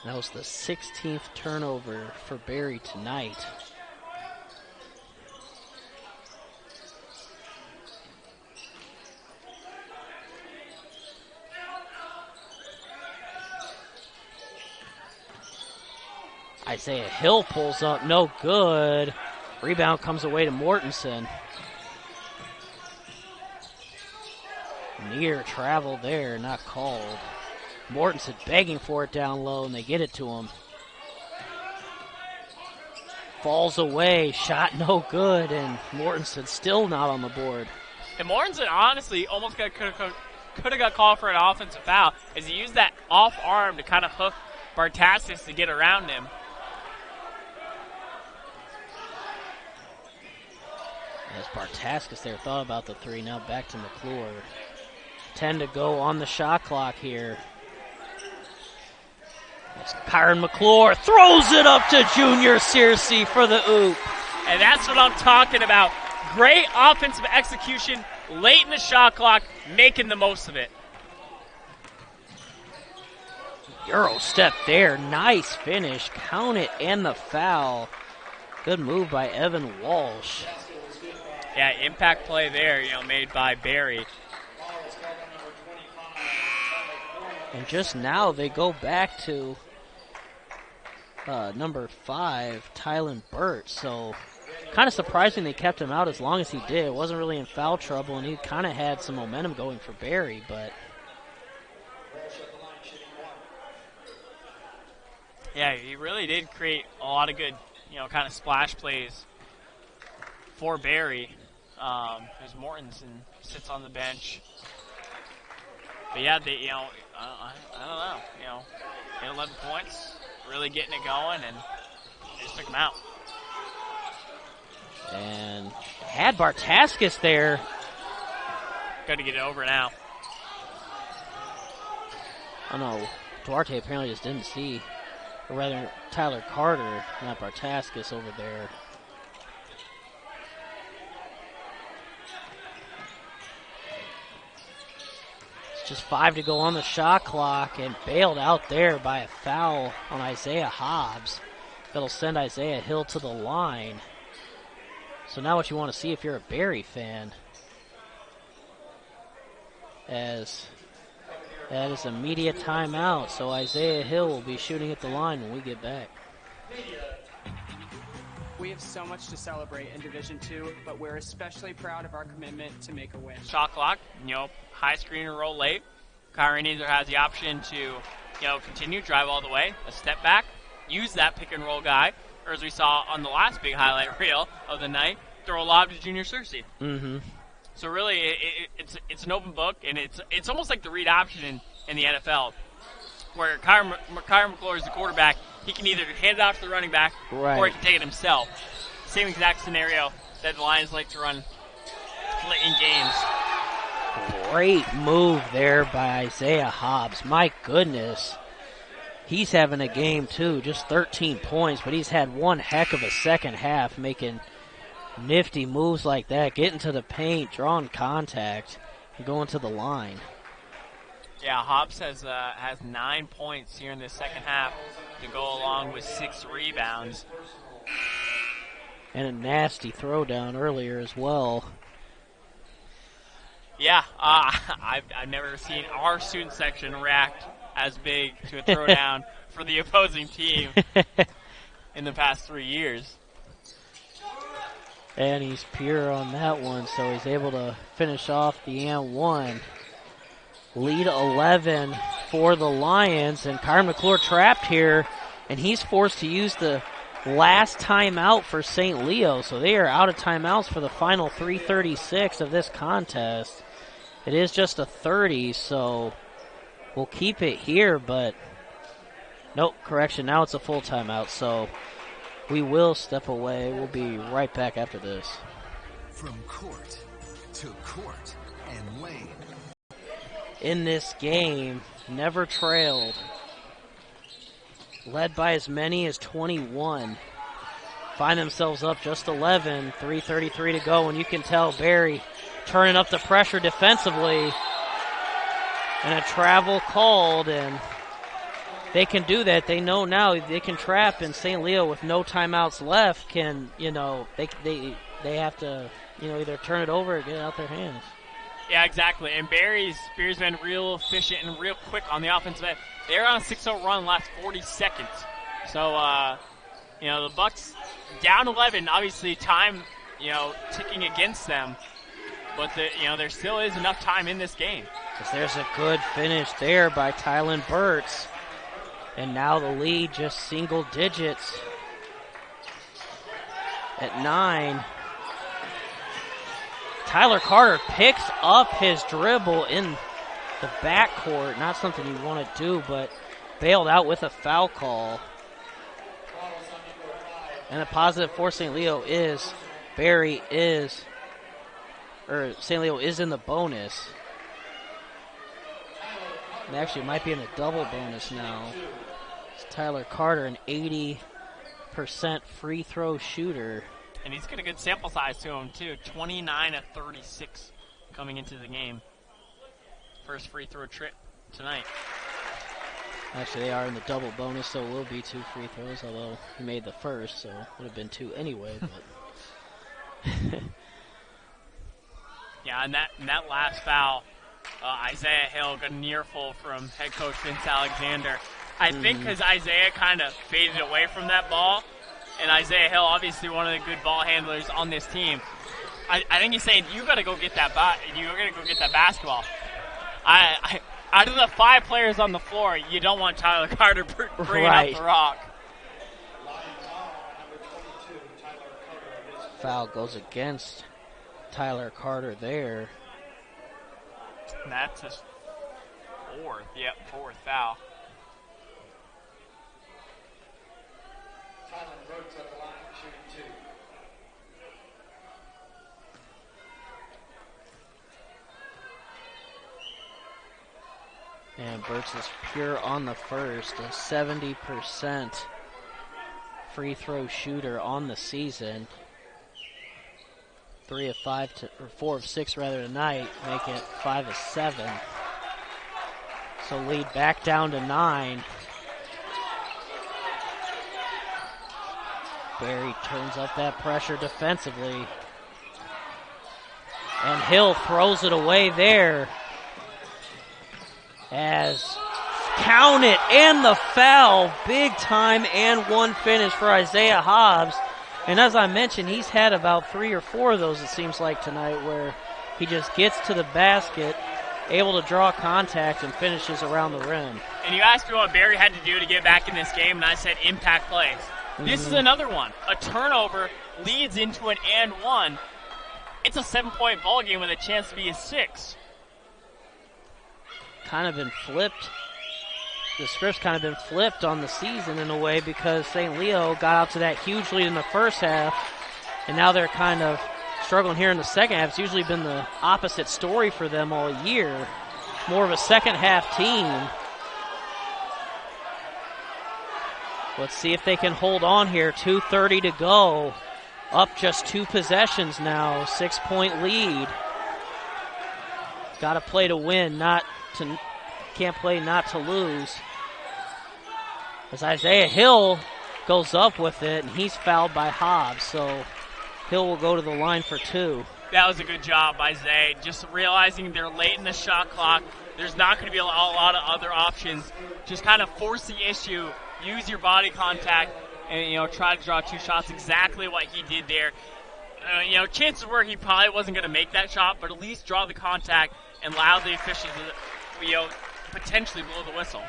That was the 16th turnover for Barry tonight. Isaiah Hill pulls up, no good. Rebound comes away to Mortensen. Near travel there, not called. Mortensen begging for it down low, and they get it to him. Falls away, shot no good, and Mortensen still not on the board. And Mortensen honestly almost could have got called for an offensive foul as he used that off arm to kind of hook Bartaskis to get around him. As Bartaskis there thought about the three, now back to McClure. 10 to go on the shot clock here. As Kyron McClure throws it up to Junior Searcy for the oop. And that's what I'm talking about. Great offensive execution late in the shot clock, making the most of it. Euro step there, nice finish, count it, and the foul. Good move by Evan Walsh. Yeah, impact play there, made by Barry. And just now they go back to number 5, Tylen Burt. So kind of surprising they kept him out as long as he did. Wasn't really in foul trouble, and he kind of had some momentum going for Barry, but yeah, he really did create a lot of good, kind of splash plays for Barry. As Mortensen sits on the bench. But yeah, they, I don't know, hit 11 points, really getting it going, and they just took him out. And had Bartaskis there. Got to get it over now. Oh no, Duarte apparently just didn't see, or rather Tyler Carter, not Bartaskis over there. Just 5 to go on the shot clock, and bailed out there by a foul on Isaiah Hobbs. That'll send Isaiah Hill to the line. So now what you want to see if you're a Barry fan, as that is a media timeout, so Isaiah Hill will be shooting at the line when we get back. We have so much to celebrate in Division II, but we're especially proud of our commitment to make a win. Shot clock, high screen and roll late. Kyron either has the option to, continue, drive all the way, a step back, use that pick and roll guy, or as we saw on the last big highlight reel of the night, throw a lob to Junior Searcy. Mm-hmm. So really, it's an open book, and it's almost like the read option in the NFL, where Kyron McClure is the quarterback. He can either hand it off to the running back, or he can take it himself. Same exact scenario that the Lions like to run in games. Great move there by Isaiah Hobbs. My goodness. He's having a game too, just 13 points, but he's had one heck of a second half, making nifty moves like that, getting to the paint, drawing contact, and going to the line. Yeah, Hobbs has 9 points here in the second half to go along with 6 rebounds. And a nasty throwdown earlier as well. Yeah, I've never seen our student section react as big to a throwdown for the opposing team in the past 3 years. And he's pure on that one, so he's able to finish off the and one. Lead 11 for the Lions, and Kyron McClure trapped here, and he's forced to use the last timeout for St. Leo, so they are out of timeouts for the final 3:36 of this contest. It is just a 30, so we'll keep it here, but nope, correction, now it's a full timeout, so we will step away. We'll be right back after this. From court to court and lane. In this game, never trailed. Led by as many as 21. Find themselves up just 11, 3:33 to go, and you can tell Barry turning up the pressure defensively. And a travel called, and they can do that. They know now they can trap, and St. Leo with no timeouts left can, they have to, either turn it over or get it out their hands. Yeah, exactly. And Barry's been real efficient and real quick on the offensive end. They're on a 6-0 run last 40 seconds. So, the Bucks down 11, obviously time, ticking against them. But, there still is enough time in this game. There's a good finish there by Tylen Burtz. And now the lead just single digits at 9. Tyler Carter picks up his dribble in the backcourt. Not something you want to do, but bailed out with a foul call. And a positive for St. Leo is St. Leo is in the bonus. And actually, it might be in a double bonus now. It's Tyler Carter, an 80% free throw shooter. And he's got a good sample size to him, too. 29 of 36 coming into the game. First free throw trip tonight. Actually, they are in the double bonus, so it will be 2 free throws, although he made the first, so it would have been 2 anyway. But yeah, and that last foul, Isaiah Hill got a near full from head coach Vince Alexander. I think because Isaiah kind of faded away from that ball, and Isaiah Hill, obviously one of the good ball handlers on this team, I think he's saying, you got to go get that basketball. Out of the 5 players on the floor, you don't want Tyler Carter bringing up the rock. Foul goes against Tyler Carter there. And that's his 4th. Yep, 4th foul. And Burtz is pure on the first, a 70% free throw shooter on the season. 4 of 6 tonight, making it 5 of 7. So lead back down to 9. Barry turns up that pressure defensively. And Hill throws it away there. As count it, and the foul, big time, and 1 finish for Isaiah Hobbs. And as I mentioned, he's had about 3 or 4 of those, it seems like, tonight, where he just gets to the basket, able to draw contact, and finishes around the rim. And you asked me what Barry had to do to get back in this game, and I said impact plays. This is another one. A turnover leads into an and 1. It's a 7-point ball game with a chance to be a 6. Kind of been flipped. The script's kind of been flipped on the season in a way, because St. Leo got out to that huge lead in the first half, and now they're kind of struggling here in the second half. It's usually been the opposite story for them all year. More of a second half team. Let's see if they can hold on here. 2:30 to go. Up just 2 possessions now. 6-point lead. Got to play to win, can't play not to lose. As Isaiah Hill goes up with it, and he's fouled by Hobbs, so Hill will go to the line for 2. That was a good job by Zay. Just realizing they're late in the shot clock. There's not going to be a lot of other options. Just kind of force the issue, use your body contact, and try to draw 2 shots. Exactly what he did there. Chances were he probably wasn't going to make that shot, but at least draw the contact and allow the officials to potentially blow the whistle.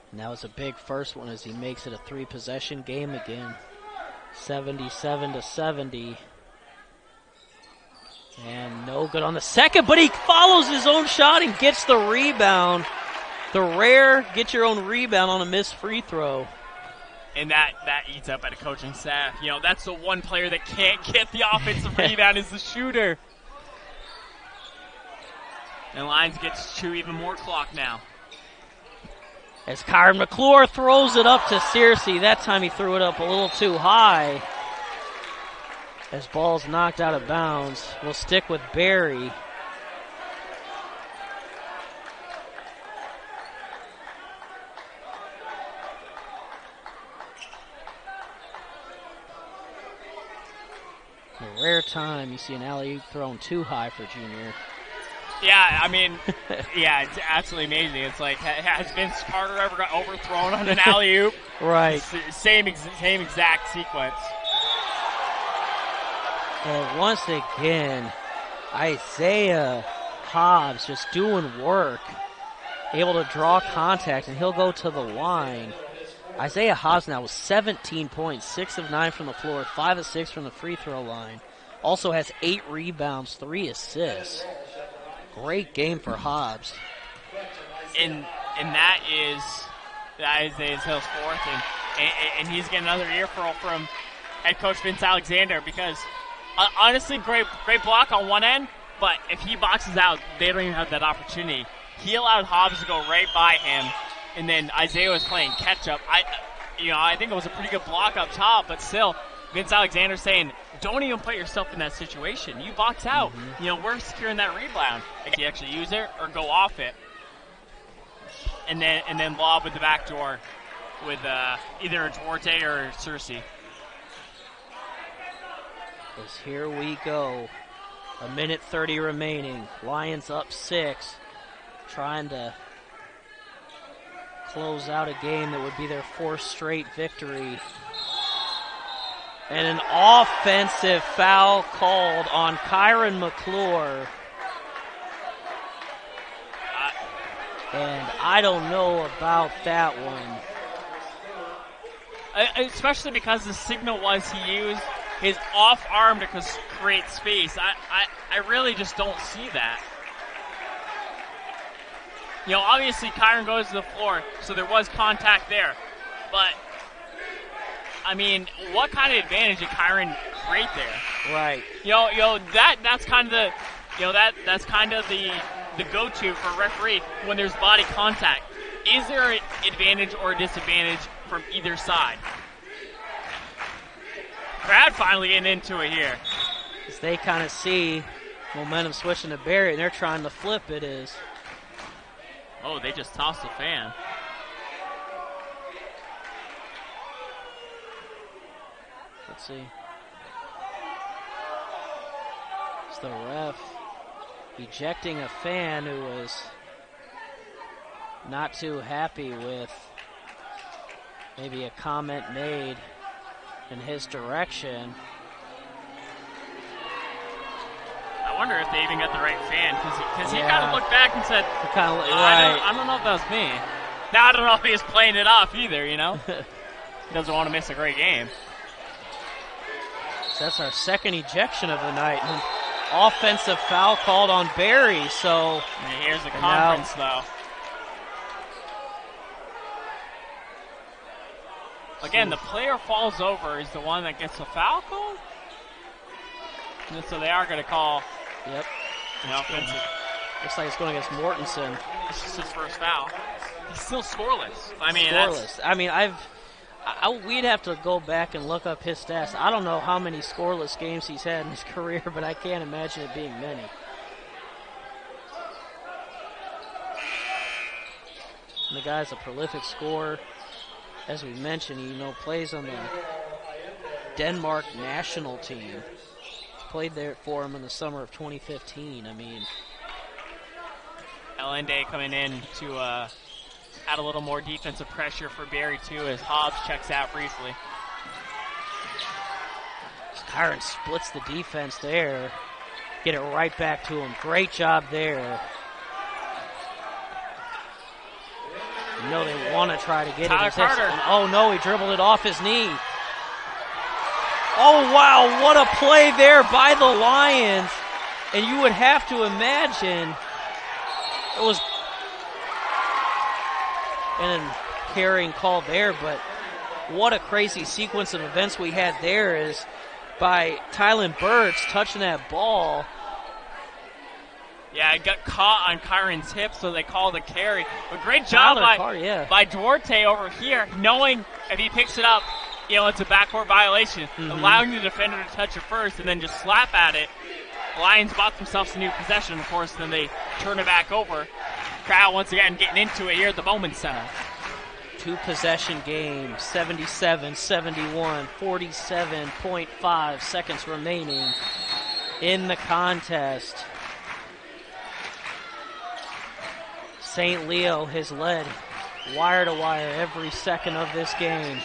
And that was a big first one as he makes it a 3-possession game again. 77-70. And no good on the second, but he follows his own shot and gets the rebound. The rare get your own rebound on a missed free throw. And that eats up at a coaching staff. That's the one player that can't get the offensive rebound is the shooter. And Lions gets to chew even more clock now. As Kyron McClure throws it up to Searcy. That time he threw it up a little too high. As ball's knocked out of bounds. We'll stick with Barry. A rare time you see an alley-oop thrown too high for Junior. Yeah, I mean, it's absolutely amazing. It's like, has Vince Carter ever got overthrown on an alley-oop? Right. Same exact sequence. And once again, Isaiah Hobbs just doing work, able to draw contact, and he'll go to the line. Isaiah Hobbs now with 17 points, 6 of 9 from the floor, 5 of 6 from the free throw line. Also has 8 rebounds, 3 assists. Great game for Hobbs. And that is Isaiah Hill's fourth, and he's getting another earful from head coach Vince Alexander because honestly, great block on one end, but if he boxes out, they don't even have that opportunity. He allowed Hobbs to go right by him, and then Isaiah was playing catch up. I think it was a pretty good block up top, but still, Vince Alexander saying, don't even put yourself in that situation. You box out. Mm-hmm. We're securing that rebound. You actually use it or go off it. And then lob with the back door with either a Duarte or a Searcy. As here we go. 1:30 remaining. Lions up 6. Trying to close out a game that would be their 4th straight victory. And an offensive foul called on Kyron McClure. And I don't know about that one. Especially because the signal was he used his off arm to create space. I really just don't see that. Obviously Kyron goes to the floor, so there was contact there. But I mean, what kind of advantage did Kyron create there? Right. That's kind of the go-to for a referee when there's body contact. Is there an advantage or a disadvantage from either side? Brad finally getting into it here. As they kind of see momentum switching to Barry, and they're trying to flip it is. Oh, they just tossed the fan. Let's see. It's the ref ejecting a fan who was not too happy with maybe a comment made in his direction. I wonder if they even got the right fan because he kind of looked back and said, I don't know if that was me. Now I don't know if he was playing it off either, He doesn't want to miss a great game. That's our second ejection of the night. An offensive foul called on Barry. So and here's the conference, though. Again, the player falls over is the one that gets a foul call. And so they are going to call. Yep. Offensive. Looks like it's going against Mortensen. This is his first foul. He's still scoreless. I mean, scoreless. I mean, we'd have to go back and look up his stats. I don't know how many scoreless games he's had in his career, but I can't imagine it being many. And the guy's a prolific scorer. As we mentioned, he plays on the Denmark national team. Played there for him in the summer of 2015. I mean, Allende coming in to add a little more defensive pressure for Barry too, as Hobbs checks out briefly. Kyron splits the defense there. Get it right back to him. Great job there. They want to try to get Tyler it. Carter. Oh no, he dribbled it off his knee. Oh wow, what a play there by the Lions. And you would have to imagine it was an carrying call there, but what a crazy sequence of events we had there is by Tylen Burks touching that ball. Yeah, it got caught on Kyron's hip, so they called a carry. But great job by Duarte over here, knowing if he picks it up, it's a backcourt violation, allowing the defender to touch it first and then just slap at it. Lions bought themselves a new possession, of course, then they turn it back over. Crowd once again getting into it here at the Bowman Center. 2-possession game, 77-71, 47.5 seconds remaining in the contest. St. Leo has led wire to wire every second of this game.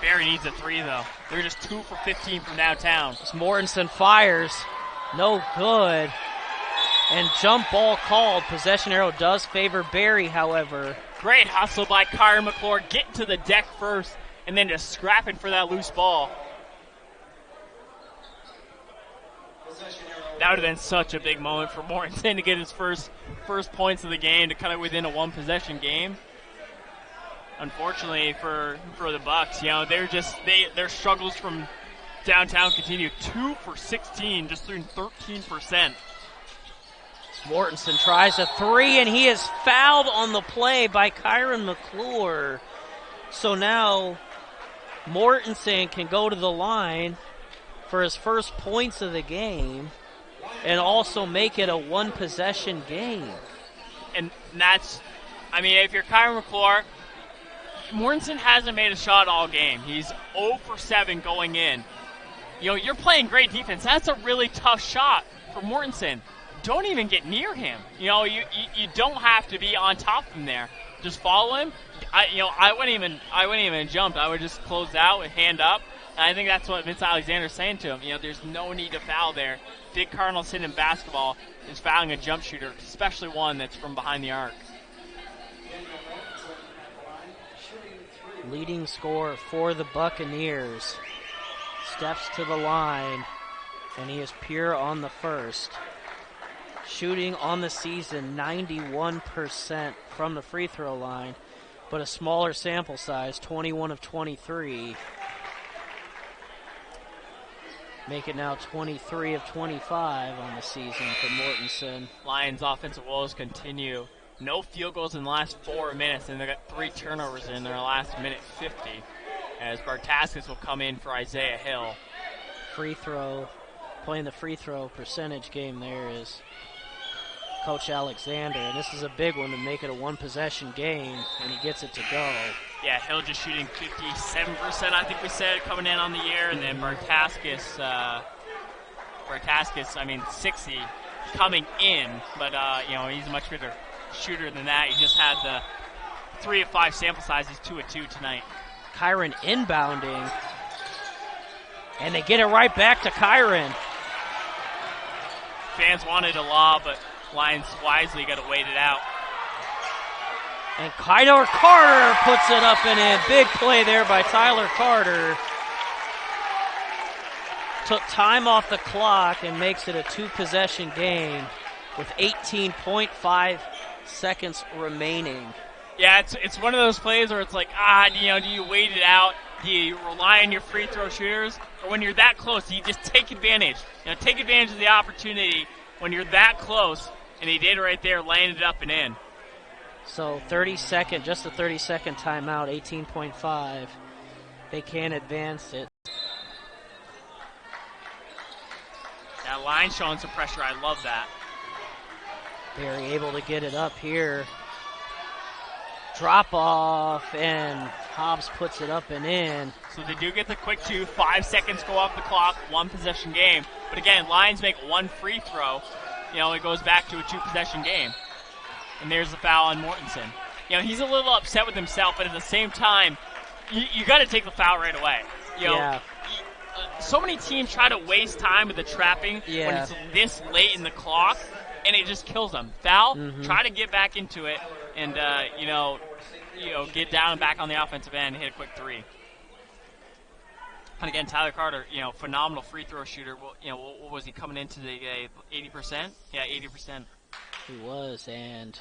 Barry needs a 3, though. They're just 2 for 15 from downtown. As Mortensen fires, no good. And jump ball called. Possession arrow does favor Barry, however. Great hustle by Kyron McClure, getting to the deck first, and then just scrapping for that loose ball. That would have been such a big moment for Mortensen to get his first points of the game, to cut it within a one-possession game. Unfortunately for the Bucks, their struggles from downtown continue. 2 for 16, just doing 13%. Mortensen tries a 3, and he is fouled on the play by Kyron McClure. So now Mortensen can go to the line for his first points of the game and also make it a one-possession game. And that's, if you're Kyron McClure, Mortensen hasn't made a shot all game. He's 0 for 7 going in. You're playing great defense. That's a really tough shot for Mortensen. Don't even get near him. You don't have to be on top of him there. Just follow him. I wouldn't even jump. I would just close out with hand up. And I think that's what Vince Alexander's saying to him. There's no need to foul there. Big Cardinals hitting basketball is fouling a jump shooter, especially one that's from behind the arc. Leading scorer for the Buccaneers steps to the line, and he is pure on the first. Shooting on the season 91% from the free throw line, but a smaller sample size, 21 of 23. Make it now 23 of 25 on the season for Mortensen. Lions offensive woes continue. No field goals in the last 4 minutes, and they got 3 turnovers in their last minute 50. As Bartaskis will come in for Isaiah Hill. Playing the free throw percentage game there is Coach Alexander, and this is a big one to make it a one-possession game, and he gets it to go. Yeah, Hill just shooting 57%, I think we said, coming in on the year, and then Bartaskis, 60 coming in, but, he's a much better shooter than that. He just had the 3 of 5 sample size. He's 2 of 2 tonight. Kyron inbounding, and they get it right back to Kyron. Fans wanted a lob, but Lions wisely got to wait it out. And Tyler Carter puts it up and in. Big play there by Tyler Carter. Took time off the clock and makes it a 2-possession game with 18.5 seconds remaining. Yeah, it's one of those plays where it's like, do you wait it out? Do you rely on your free throw shooters? Or when you're that close, do you just take advantage? Take advantage of the opportunity when you're that close. And he did right there, laying it up and in. So just a 30-second timeout, 18.5. They can't advance it. That line showing some pressure. I love that. They're able to get it up here. Drop off, and Hobbs puts it up and in. So they do get the quick 2. 5 seconds go off the clock. 1 possession game. But again, Lions make 1 free throw. It goes back to a 2-possession game. And there's the foul on Mortensen. He's a little upset with himself, but at the same time, you got to take the foul right away. So many teams try to waste time with the trapping when it's this late in the clock, and it just kills them. Foul, try to get back into it, and get down and back on the offensive end and hit a quick 3. And again, Tyler Carter, phenomenal free throw shooter. What was he coming into the 80%? Yeah, 80%. He was, and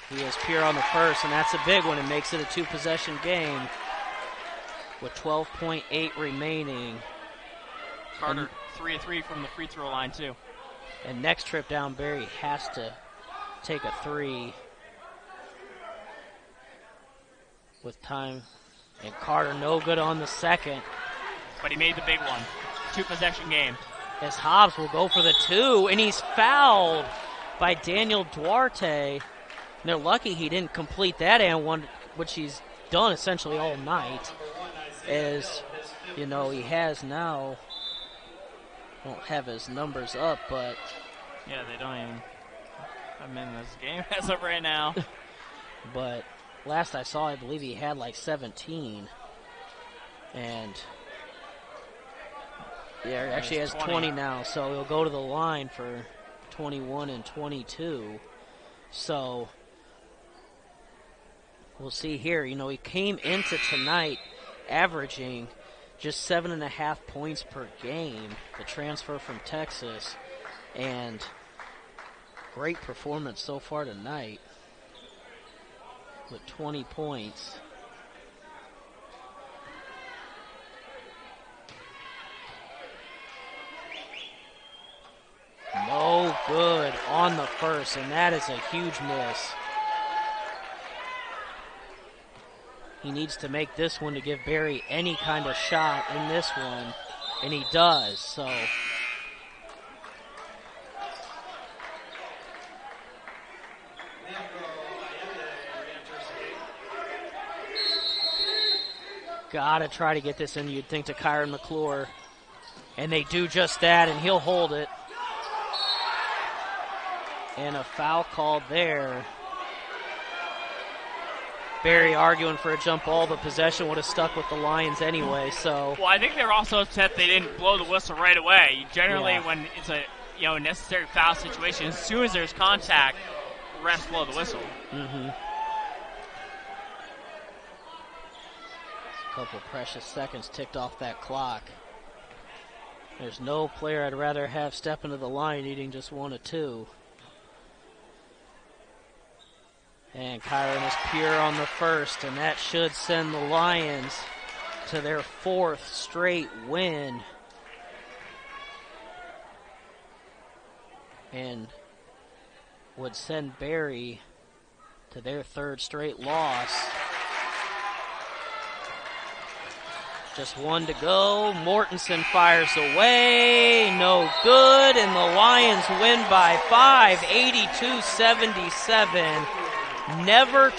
he is pure on the first, and that's a big one. It makes it a 2-possession game with 12.8 remaining. Carter, 3 of 3 from the free throw line, too. And next trip down, Barry has to take a 3 with time. And Carter no good on the second. But he made the big one. 2-possession game. As Hobbs will go for the 2, and he's fouled by Daniel Duarte. And they're lucky he didn't complete that and one, which he's done essentially all night. As, he has now, won't have his numbers up, but. Yeah, they don't even. I'm in this game as of right now. But last I saw, I believe he had like 17. And. Yeah, actually has 20 now, so he'll go to the line for 21 and 22. So we'll see here. He came into tonight averaging just 7.5 points per game, the transfer from Texas, and great performance so far tonight with 20 points. No good on the first, and that is a huge miss. He needs to make this one to give Barry any kind of shot in this one, and he does, so. Gotta try to get this in, you'd think, to Kyron McClure. And they do just that, and he'll hold it. And a foul called there. Barry arguing for a jump ball. The possession would have stuck with the Lions anyway, so. Well, I think they're also upset they didn't blow the whistle right away. Generally, when it's a necessary foul situation, as soon as there's contact, refs blow the whistle. A couple precious seconds ticked off that clock. There's no player I'd rather have step into the line needing just 1 or 2. And Kyron is pure on the first, and that should send the Lions to their 4th straight win. And would send Barry to their 3rd straight loss. Just 1 to go. Mortensen fires away. No good. And the Lions win by 5, 82-77. Never